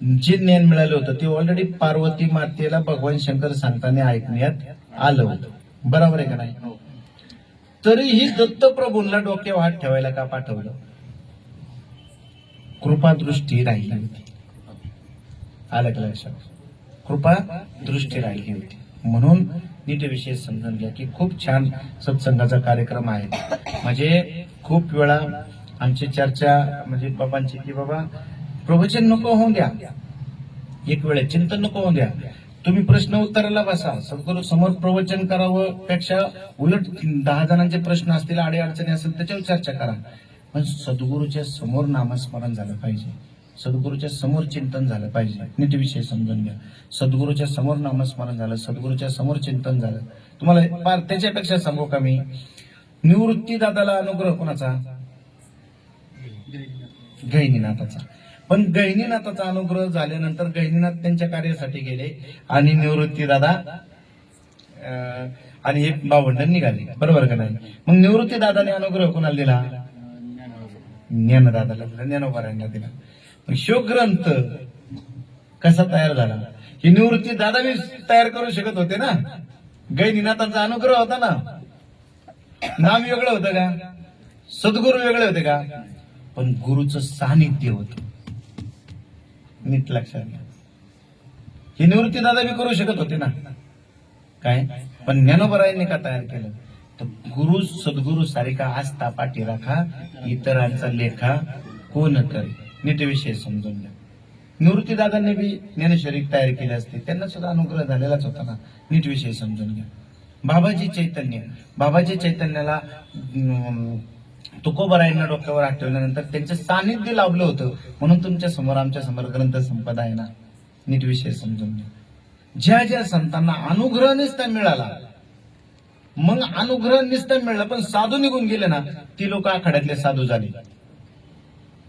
जे ज्ञान मिळालं होतं ते ऑलरेडी पार्वती मातेला भगवान शंकर सांगताना ऐकण्यात आलं होतं. बरोबर आहे का नाही? तरीही दत्तप्रभूंना डोक्यावर हात ठेवायला का पाठवलं? कृपा दृष्टी राहिली होती. आलं का लक्षात? कृपा दृष्टी राहिली होती. म्हणून नीट विषय समजून घ्या की खूप छान सत्संगाचा कार्यक्रम आहे. म्हणजे खूप वेळा आमची चर्चा म्हणजे बाबांची की बाबा प्रवचन नको होऊन द्या, एक वेळ चिंतन नको होऊन द्या, तुम्ही प्रश्न उत्तराला बसा. सद्गुरू समोर प्रवचन करावं पेक्षा उलट 10 जणांचे प्रश्न असतील, अडीअडचणी असेल त्याच्यावर चर्चा करा. पण सद्गुरूच्या समोर नामस्मरण झालं पाहिजे, सद्गुरूच्या समोर चिंतन झालं पाहिजे. नीट विषय समजून घ्या. सद्गुरूच्या समोर नामस्मरण झालं, सद्गुरूच्या समोर चिंतन झालं. तुम्हाला पार त्याच्यापेक्षा सांगू का मी, निवृत्ती दादाला अनुग्रह कोणाचा? गहिनीनाथाचा. पण गहिनीनाथाचा अनुग्रह झाल्यानंतर गहिनीनाथ त्यांच्या कार्यासाठी गेले आणि निवृत्ती दादा आणि हे भावंड निघाले. बरोबर का नाही? मग निवृत्ती दादाने अनुग्रह कोणाला दिला? ज्ञानदादाला दिला, ज्ञानोबारांना दिला. शो ग्रंथ कसा तयार झाला? ही निवृत्ती दादा मी तयार करू शकत होते ना, गहिनीनाथांचा अनुग्रह होता ना. नाम वेगळं होतं का? सद्गुरू वेगळे होते का? पण गुरुचं सानिध्य होतं. नीट लक्षात घ्या. ही निवृत्ती दादा बी करू शकत होते ना, काय? पण ज्ञानोबरायांनी का तयार केलं? तर गुरु सद्गुरु सारिका आस्था पाठी राखा, इतरांचा लेखा कोण करे. नीट विषय समजून घ्या. निवृत्ती दादांनी बी ज्ञानेश्वरी तयार केली असते, त्यांना सुद्धा अनुग्रह झालेलाच होता ना. नीट विषय समजून घ्या. बाबाजी चैतन्याला तुकोबरायांना डोक्यावर हात ठेवल्यानंतर त्यांचं सानिध्य लाभलं होतं, म्हणून तुमच्या समोर आमच्या समोर ग्रंथ संपदा आहे ना. नीट विषय समजून घ्या. ज्या ज्या संतांना अनुग्रह निस्ता मिळाला, मग अनुग्रह निस्ता मिळाला पण साधू निघून गेले ना, ती लोक आखाड्यातले साधू झाले.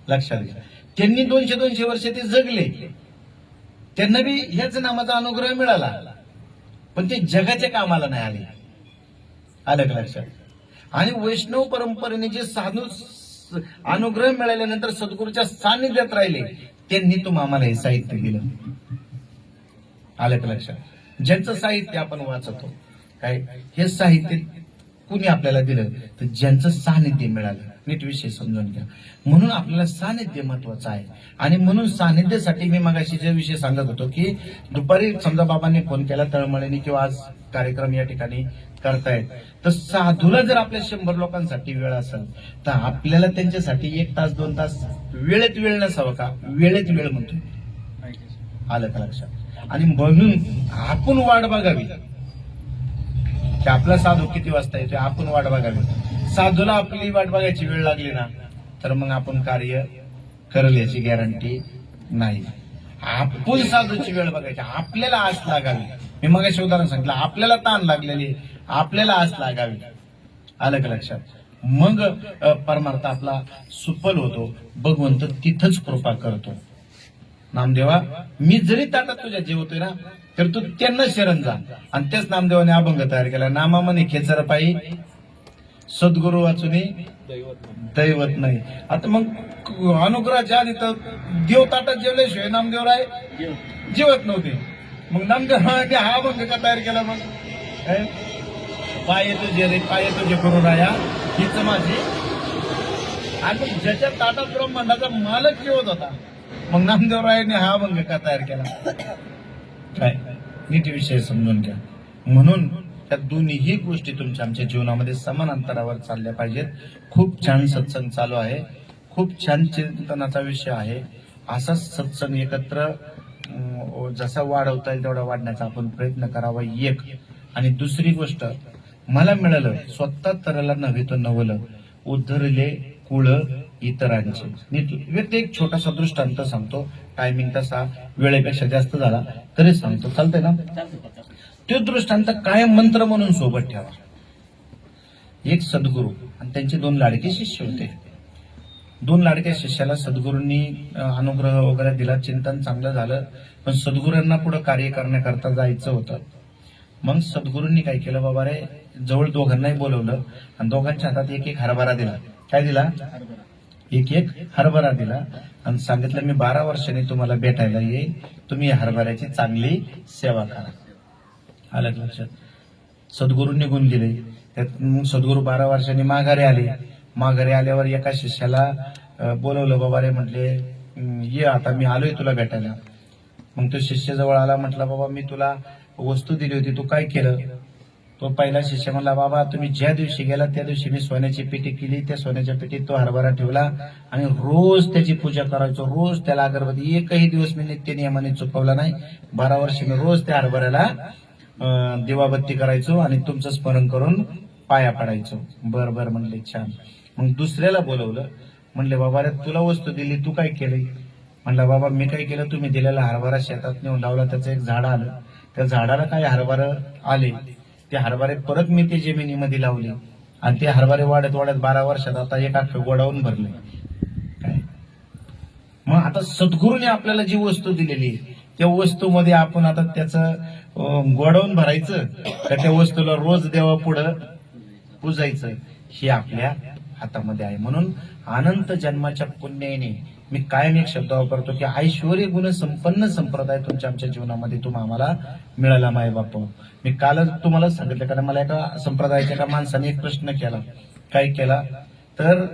लक्षात घ्या. त्यांनी 200 वर्ष ते जगले, त्यांना बी ह्याच नामाचा अनुग्रह मिळाला, पण ते जगाच्या कामाला नाही आले. आलं का लक्षात? आणि वैष्णव परंपरेने जे साधू अनुग्रह मिळाल्यानंतर सद्गुरूच्या सानिध्यात राहिले, त्यांनी आम्हाला हे साहित्य दिलं. आलं का लक्षात? ज्यांचं साहित्य आपण वाचतो, काय हे साहित्य कुणी आपल्याला दिलं? तर ज्यांचं सानिध्य मिळालं. नीट विषय समजून घ्या. म्हणून आपल्याला सानिध्य महत्वाचं आहे. आणि म्हणून सानिध्यासाठी मी मगाशी जे विषय सांगत होतो की दुपारी समजा बाबांनी फोन केला तळमळीने किंवा आज कार्यक्रम या ठिकाणी करतायत, तर साधूला जर आपल्या 100 लोकांसाठी वेळ असेल तर आपल्याला त्यांच्यासाठी 1 तास 2 तास वेळेत वेळ नसावा का? वेळेत वेळ म्हणतो. आलं का लक्षात? आणि म्हणून आपण वाट बघावी की आपला साधू किती वाजता येतोय, आपण वाट बघावी. साधूला आपली वाट बघायची वेळ लागली ना तर मग आपण कार्य करेल याची गॅरंटी नाही. आपण साधूची वेळ बघायची, आपल्याला आस लागावी. मी मग असे उदाहरण सांगितलं, आपल्याला ताण लागलेली, आपल्याला आस लागावी. आलं का लक्षात? मग परमार्थ आपला सुफल होतो, भगवंत तिथंच कृपा करतो. नामदेवा, मी जरी ताटात तुझ्या जेवतोय ना तर तू त्यांना शरण जा. आणि त्याच नामदेवाने अभंग तयार केला, नामा म्हणे खेचर पायी सद्गुरु वाचुनी दैवत नाही. आता मग अनुग्रहाच्या आधी तर देव ताटात जेवल्याशिवाय नामदेवराय जेवत नव्हते. मग नामदेवरावांनी हा अभंग का तयार केला मग काय? पाय तुझे रे पाय तुझे करू राया हीच माझी. आणि मग ज्याच्या ताटात ब्रह्मांडाचा मालक ठेवत होता मग नामदेवरायांनी हा अभंग का तयार केला? काय नीट विषय समजून घ्या. म्हणून त्या दोन्हीही गोष्टी तुमच्या आमच्या जीवनामध्ये समान अंतरावर चालल्या पाहिजेत. खूप छान सत्संग चालू आहे, खूप छान चिंतनाचा विषय आहे. असाच सत्संग एकत्र जसा वाढवता येईल तेवढा वाढण्याचा आपण प्रयत्न करावा. एक आणि दुसरी गोष्ट मला मिळालं स्वतः तराला नव्हे तो नवलं उद्धरले कुळ इतरांचे. नीट व्यक्ती एक छोटासा दृष्टांत सांगतो. टायमिंग तसा वेळेपेक्षा जास्त झाला तरी सांगतो, चालतंय ना? तो दृष्टांत काय मंत्र म्हणून सोबत ठेवा. एक सद्गुरू आणि त्यांचे दोन लाडके शिष्य होते. दोन लाडक्या शिष्याला सद्गुरूंनी अनुग्रह वगैरे दिला, चिंतन चांगलं झालं, पण सद्गुरूंना पुढे कार्य करण्याकरता जायचं होतं. मग सद्गुरूंनी काय केलं, बाबा रे जवळ दोघांनाही बोलवलं आणि दोघांच्या हातात एक एक हरभरा दिला. काय दिला? एक एक हरभरा दिला आणि सांगितलं मी 12 वर्षांनी तुम्हाला भेटायला येईल, तुम्ही या हरभऱ्याची चांगली सेवा करा. आलं लक्षात? सद्गुरू निघून गेले. त्यात सद्गुरू 12 वर्षांनी माघारी आले. माघारी आल्यावर एका शिष्याला बोलवलं, बाबा रे म्हटले ये आता मी आलोय तुला भेटायला. मग तो शिष्य जवळ आला, म्हटला बाबा मी तुला वस्तू दिली होती तू काय केलं? तो पहिला शिष्य म्हणला, बाबा तुम्ही ज्या दिवशी गेला त्या दिवशी मी सोन्याची पेटी केली, त्या सोन्याच्या पेटीत तो हरभरा ठेवला आणि रोज त्याची पूजा करायचो, रोज त्याला अगरबत्ती, एकही दिवस मी नित्य नियमाने चुकवला नाही. 12 वर्ष मी रोज त्या हरभऱ्याला दिवाबत्ती करायचो आणि तुमचं स्मरण करून पाया पडायचो. बर बर म्हणले, छान. मग दुसऱ्याला बोलवलं, म्हणले बाबा रे तुला वस्तू दिली तू काय केली? म्हणला बाबा मी काय केलं, तुम्ही दिलेला हरभरा शेतात नेऊन लावला, त्याचं एक झाड आलं, त्या झाडाला काय हरभरा आले, ते हरभरे परत मी ते जमिनीमध्ये लावले आणि ते हरभरे वाढत वाढत 12 वर्षात आता एक अख्खं गोडाऊन भरले. काय मग आता सद्गुरूने आपल्याला जी वस्तू दिलेली त्या वस्तूमध्ये आपण आता त्याचं गोडाऊन भरायचं का त्या वस्तूला रोज देवा पुढं पूजायचं, हे आपल्या हातामध्ये आहे. म्हणून अनंत जन्माच्या पुण्याने मी कायम एक शब्द वापरतो की ऐश्वर्य गुण संपन्न संप्रदाय तुमच्या आमच्या जीवनामध्ये आम्हाला मिळाला माय बाप. मी कालच तुम्हाला सांगितलं, कारण मला एका संप्रदायाच्या एका माणसाने एक प्रश्न केला. काय केला तर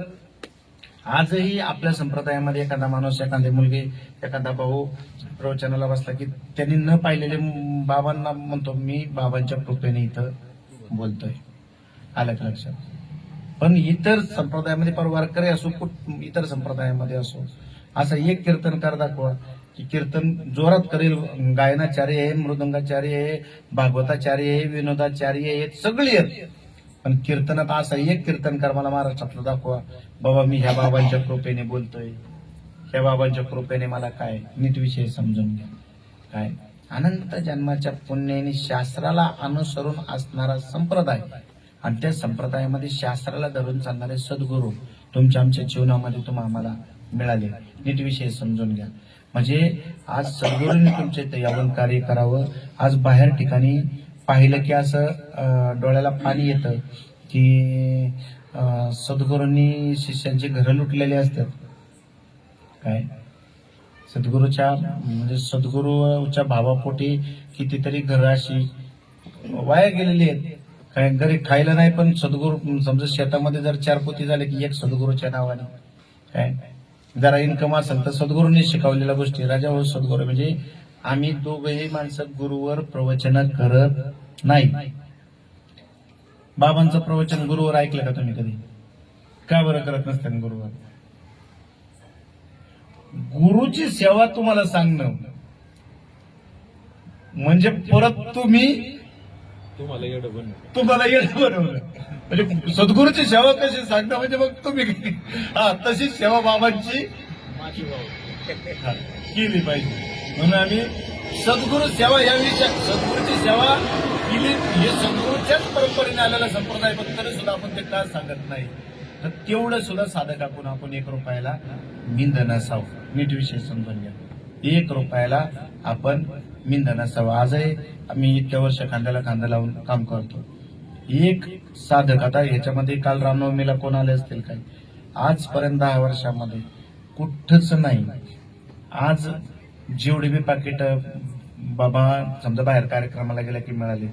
आजही आपल्या संप्रदायामध्ये एखादा माणूस, एखादी मुलगी, एखादा भाऊ प्रवचनाला बसला की त्यांनी न पाहिलेले बाबांना म्हणतो मी बाबांच्या कृपेने इथं बोलतोय. आलं का लक्षात? पण इतर संप्रदायामध्ये वारकरी असो, इतर संप्रदायामध्ये असो, असं एक कीर्तनकार दाखवा की कीर्तन जोरात करेल, गायनाचार्य आहे, मृदंगाचार्य आहे, भागवताचार्य आहे, विनोदाचार्य आहेत, सगळे आहेत, पण कीर्तनात असा एक कीर्तनकार मला महाराष्ट्रातला दाखवा, बाबा मी ह्या बाबांच्या कृपेने बोलतोय, ह्या बाबांच्या कृपेने मला काय. नीट विषय समजून घ्या. काय अनंत जन्माच्या पुण्याने शास्त्राला अनुसरून असणारा संप्रदाय आणि त्या संप्रदायामध्ये शास्त्राला धरून चालणारे सद्गुरू तुमच्या आमच्या जीवनामध्ये आम्हाला मिळाले. नीट विषय समजून घ्या. म्हणजे आज सद्गुरूंनी तुमच्या इथे यावं कार्य करावं. आज बाहेर ठिकाणी पाहिलं की असं डोळ्याला पाणी येतं की सद्गुरूंनी शिष्यांची घरं लुटलेली असतात. काय सद्गुरूच्या म्हणजे सद्गुरूच्या भावापोटी कितीतरी घरं अशी वाया गेलेली आहेत. काय घरी खायला नाही, पण सद्गुरू समजा शेतामध्ये जर 4 पोती झाले की एक सद्गुरूच्या नावाने. काय जरा इन्कम असेल तर सद्गुरूंनी शिकवलेल्या गोष्टी राजा हो सद्गुरू. म्हणजे आम्ही दोघेही माणसं गुरुवर प्रवचन करत नाही. बाबांचं प्रवचन गुरुवर ऐकलं का तुम्ही कधी? का बरं करत नसतं गुरुवर? गुरुची सेवा तुम्हाला सांगणं म्हणजे परत तुम्हाला येडं बनवलं. म्हणजे सद्गुरूची सेवा कशी सांगता म्हणजे मग तुम्ही तशी सेवा बाबांची केली पाहिजे. म्हणून आम्ही सद्गुरू सेवा या विषयात सद्गुरूची सेवा केली. हे सद्गुरूच्याच परंपरेने आलेला संप्रदाय, पण तरी सुद्धा आपण ते का सांगत नाही. तर तेवढं सुद्धा साधक आपण 1 रुपयाला मिंद नसावं. नीट विषय समजून घ्या. 1 रुपयाला आपण मिंद नसावं. आजही आम्ही इतक्या वर्ष खांद्याला खांदा लावून काम करतो. एक साधक आता ह्याच्यामध्ये काल रामनवमीला कोण आले असतील काय? आजपर्यंत 10 वर्षामध्ये कुठंच नाही. आज जेवढे मी पाकिट बाबा समजा बाहेर कार्यक्रमाला गेला की मिळाले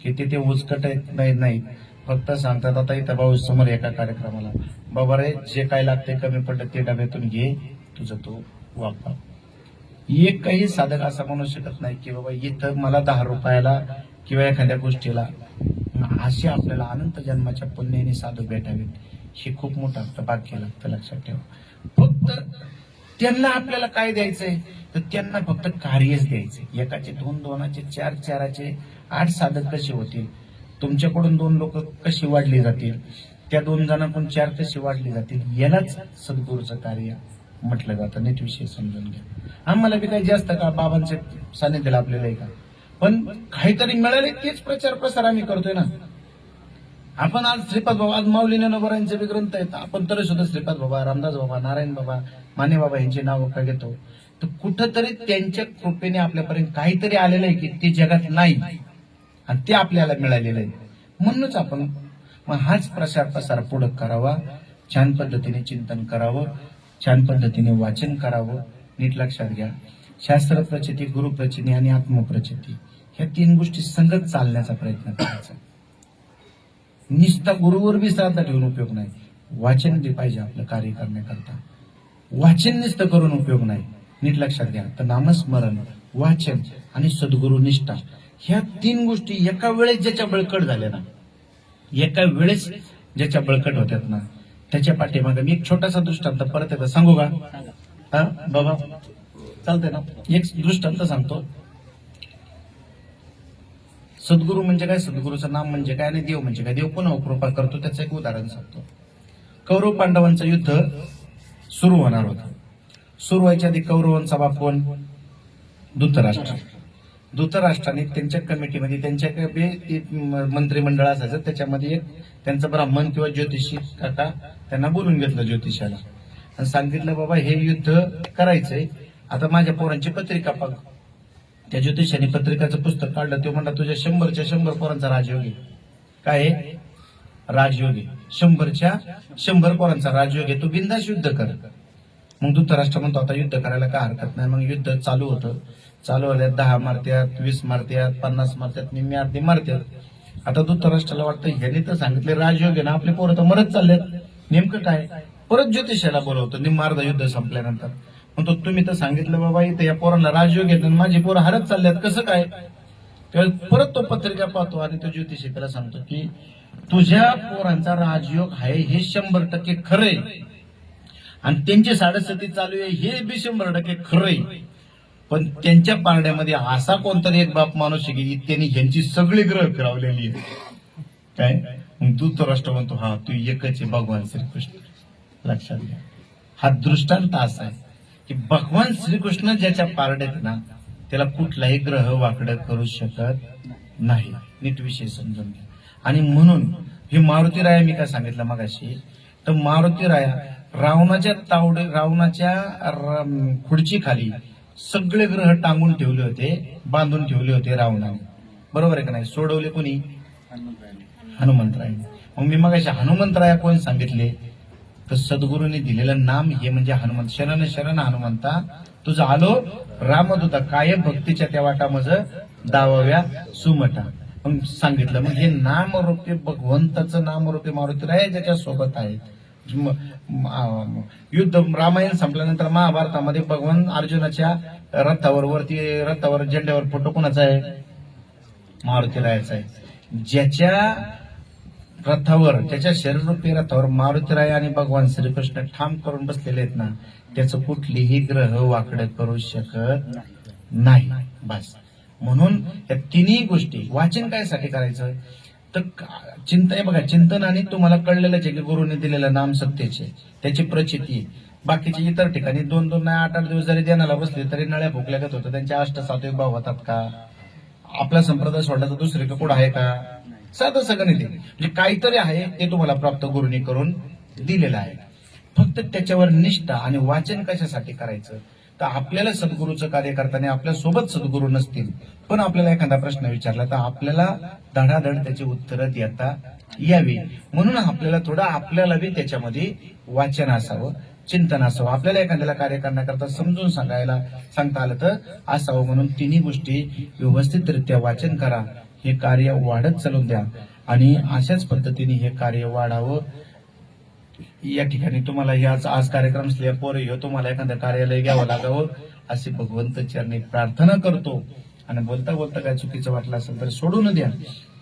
की ते उचकट नाही फक्त सांगतात आता इथं भाऊ समोर एका कार्यक्रमाला बाबा रे जे काय लागते कमी पडलं ते डब्यातून घे तुझं तो वापर. एक काही साधक असा म्हणू शकत नाही की बाबा इथं मला 10 रुपयाला किंवा एखाद्या गोष्टीला असे आपल्याला अनंत जन्माच्या पुण्याने साधू भेटावेत. हे खूप मोठं भाग्य लागतं, लक्षात ठेवा. फक्त त्यांना आपल्याला काय द्यायचंय तर त्यांना फक्त कार्यच द्यायचंय. एकाचे 2, 2चे 4, 4चे 8 साधक कसे होतील, तुमच्याकडून 2 लोक कशी वाढली जातील, त्या 2 जणांकडून 4 कशी वाढली जातील, यालाच सद्गुरूचं कार्य म्हटलं जातं. नीट विषय समजून घ्या. आम्हाला बी काही जास्त का बाबांचे सानिध्य लाभलेलं आहे का, पण काहीतरी मिळाले तेच प्रचार प्रसार आम्ही करतोय ना. आपण आज श्रीपाद बाबा, आज माऊली ज्ञानोबारांचे बी ग्रंथ आहेत, आपण तरी सुद्धा श्रीपाद बाबा, रामदास बाबा, नारायण बाबा, माने बाबा यांची नावं का घेतो, तर कुठंतरी त्यांच्या कृपेने आपल्यापर्यंत काहीतरी आलेलं आहे की ते जगात नाही आणि ते आपल्याला मिळालेलं आहे. म्हणूनच आपण हाच प्रसार प्रसार पुढे करावा, छान पद्धतीने चिंतन करावं, छान पद्धतीने वाचन करावं. नीट लक्षात घ्या, शास्त्र प्रचिती, गुरु प्रचिती आणि आत्मप्रचिती ह्या 3 गोष्टी संगत चालण्याचा प्रयत्न करायचा. निस्ता गुरुवर बी श्रद्धा ठेवून उपयोग नाही, वाचन बी पाहिजे आपलं कार्य करण्याकरता. वाचन निस्ता करून उपयोग नाही. नीट लक्षात घ्या, तर नामस्मरण, वाचन आणि सद्गुरु निष्ठा ह्या 3 गोष्टी एका वेळेस ज्याच्या बळकट झाल्या ना, एका वेळेस ज्याच्या बळकट होत्यात ना, त्याच्या पाठीमागे मी एक छोटासा दृष्टांत परत एकदा सांगू का? हा बाबा चालतंय ना? एक दृष्टांत सांगतो. सद्गुरू म्हणजे काय, सद्गुरूचं नाम म्हणजे काय आणि देव म्हणजे काय, देव पुन्हा कृपा करतो त्याचं एक उदाहरण सांगतो. कौरव पांडवांचं युद्ध सुरू होणार होतं. सुरू व्हायच्या आधी कौरवांचा बाप कोण? धृतराष्ट्र. धृतराष्ट्राने त्यांच्या कमिटीमध्ये त्यांच्या मंत्रिमंडळ असायचं, त्याच्यामध्ये एक त्यांचा ब्राह्मण किंवा ज्योतिषी काका त्यांना बोलून घेतलं ज्योतिषाला आणि सांगितलं बाबा हे युद्ध करायचंय, आता माझ्या पोरांची पत्रिका बघ. त्या ज्योतिषाने पत्रिकाचं पुस्तक काढलं. तो म्हणला तुझ्या 100च्या 100 पोरांचा राजयोग आहे. काय आहे? राजयोग आहे. 100च्या 100 पोरांचा राजयोग आहे, तू बिनधास्त युद्ध कर. मग धृतराष्ट्र म्हणतो आता युद्ध करायला काय हरकत नाही. मग युद्ध चालू होतं. चालू झाल्यात 10 मारत्यात, 20 मारत्यात, 50 मारत्यात, निम्मी अर्धी मारत्यात. आता धृतराष्ट्राला वाटतं ह्याने तर सांगितले राजयोग आहे ना, आपले पोरं तर मरत चाललेत, नेमकं काय? परत ज्योतिषाला बोलवतो निम्म अर्ध युद्ध संपल्यानंतर. म्हणतो तुम्ही तर सांगितलं बाबा इथं या पोरांना राजयोग येत आणि माझी पोरं हरत चालल्यात, कसं काय? तेव्हा परत तो पत्रिका पाहतो आणि तो ज्योतिषी त्याला सांगतो की तुझ्या पोरांचा राजयोग आहे हे 100% खरंय आणि त्यांची 67 चालू आहे हे बी 100% खरंय, पण त्यांच्या पारड्यामध्ये असा कोणतरी एक बाप माणूस आहे की त्यांनी ह्यांची सगळी ग्रह फिरवलेली आहे. काय? मग तू तो राष्ट्र म्हणतो हा तू एकच आहे भगवान श्रीकृष्ण. लक्षात घ्या, हा दृष्टांत असा आहे की भगवान श्रीकृष्ण ज्याच्या पारड्यात ना त्याला कुठलाही ग्रह वाकडं करू शकत नाही. नीट विषय समजून घ्या. आणि म्हणून हे मारुती राया मी काय सांगितलं मगाशी, तर मारुती राया रावणाच्या खुर्ची खाली सगळे ग्रह टांगून ठेवले होते, बांधून ठेवले होते रावणाने. बरोबर आहे का नाही? सोडवले कोणी? हनुमंतरायाने. मग मी मगाशी हनुमंतराया कोण सांगितले, तर सद्गुरूंनी दिलेलं नाम हे म्हणजे हनुमंत. शरण शरण हनुमंता तुझं आलो रामदूता, काय भक्तीच्या त्या वाटा मज दावाव्या सुमटा. मग सांगितलं मग हे नामरूपी भगवंताचं नामरूपी मारुती राय ज्याच्या सोबत आहे. युद्ध रामायण संपल्यानंतर महाभारतामध्ये भगवान अर्जुनाच्या रथावर झेंड्यावर फोटो कोणाचा आहे? मारुती रायाचा आहे. ज्याच्या रथावर, त्याच्या शरीररूपी रथावर मारुतीराय आणि भगवान श्रीकृष्ण ठाम करून बसलेले आहेत ना, त्याचं कुठलीही ग्रह वाकडं करू शकत नाही. बस म्हणून या 3 गोष्टी वाचन कायसाठी करायचं, तर चिंता बघा, चिंतन आणि तुम्हाला कळलेलंच आहे की गुरुने दिलेलं नाम सत्याचे, त्याची प्रचिती. बाकीचे इतर ठिकाणी 2-2 नाही 8-8 दिवस जरी ध्यानाला बसले तरी नळ्या भोकल्यागत होतं. त्यांचे 8 सात्विक भाव होतात का? आपला संप्रदाय सोडला तर दुसरे कुठं आहे का? साधं सगळं नाही. ते म्हणजे काहीतरी आहे ते तुम्हाला प्राप्त गुरुनी करून दिलेलं आहे. फक्त त्याच्यावर निष्ठा आणि वाचन कशासाठी करायचं, तर आपल्याला सद्गुरूचं कार्य करताना आपल्या सोबत सद्गुरू नसतील पण आपल्याला एखादा प्रश्न विचारला तर आपल्याला धडाधड त्याची उत्तरं देता यावी. म्हणून आपल्याला थोडं आपल्याला बी त्याच्यामध्ये वाचन असावं, चिंतन असावं. आपल्याला एखाद्याला कार्य करण्याकरता समजून सांगता आलं तर असावं. म्हणून तिन्ही गोष्टी व्यवस्थितरित्या वाचन करा, हे कार्य वाढत चालून द्या आणि अशाच पद्धतीने हे कार्य वाढावं. या ठिकाणी तुम्हाला आज कार्यक्रम स्लॅपवर तुम्हाला एखादं कार्यालय घ्यावं लागावं अशी भगवंत चरणी प्रार्थना करतो. आणि बोलता बोलता काय चुकीचं वाटलं असेल तर सोडून द्या,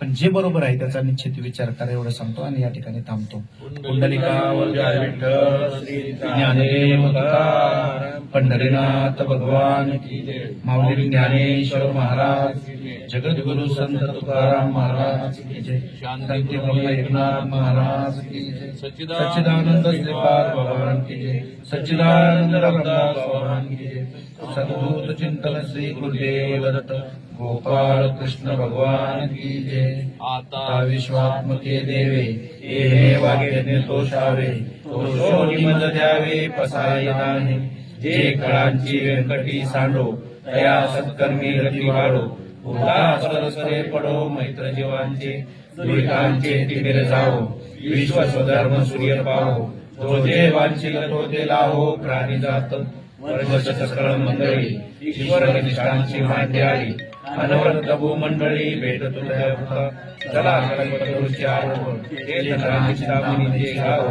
पण जे बरोबर आहे त्याचा निश्चित विचार करा एवढं सांगतो आणि या ठिकाणी थांबतो. पुंडलिकावर जय विठ्ठल, श्री ज्ञानदेव तुकाराम, पंढरीनाथ भगवान की जय, माऊली ज्ञानेश्वर महाराज की जय, जगद्गुरु संत तुकाराम महाराज की जय, शांती ब्रह्म एकनाथ महाराज की जय, सच्चिदानंद श्रीपाद भगवान की जय, सच्चिदानंद रामदास भगवान की जय, सद्गुरु चिंतन श्री गुरुदेव दत्त गोपाळ कृष्ण भगवान की जय. आता विश्वात्मके देवे हे वाक्य तोषावे, तोषोनी मज द्यावे पसाय नाही, जे कळांची व्यंकटी सांडो तया सत्कर्मी रती वाढो, उदासरे पडो मैत्र जीवांचे, दुरितांचे तिमिर जावो, विश्व स्वधर्म सूर्य पाहो, जो जे वांछिल तो ते लाहो, प्राणी जात वर्ष सकळ मंडळी, ईश्वर निष्ठांची मांडी आली, अनवरत भूमंडळी भेट तुझ्या चला कल्पतरूची आरोह, ते चंद्रांची दामिनी गाव,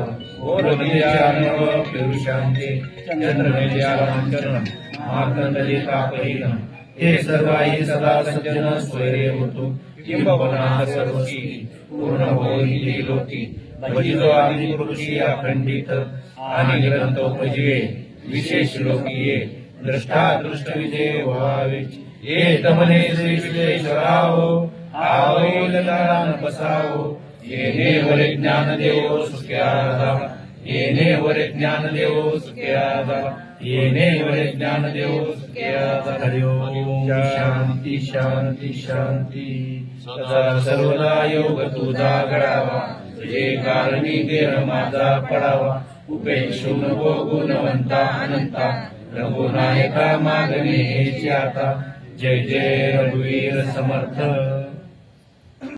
ओढ नदीच्या नव पिरुषांचे, चंद्रमेच्या लांछन मार्तंडली तापहीन, हे सर्वाही सदा सज्जन स्वैरे होतो, किंबहुना सर्वशी पूर्ण होई लोकी, भजितो आम्ही पुरुषी अखंडित आणि ग्रंथ उपजीवे, विशेष लोकीये दृष्टा दृष्ट विजय व्हावे, ये तमने श्री विश्वेश्वरावो, आवैल दान बसावो, येणे वरे ज्ञान देवो सुख्यादा, येणे वरे ज्ञान देवो सुख्यादा, येणे वरे ज्ञान देवो सुख्यादा. हरि ओम. शांती शांती शांती. सदा सर्वदा योग तुझा घडावा, तुझे कारणी देह माझा पडावा, उपेक्षू नको गुणवंता अनंता, रघुनायका मागणे हेची आता. जय जय रघुवीर समर्थ.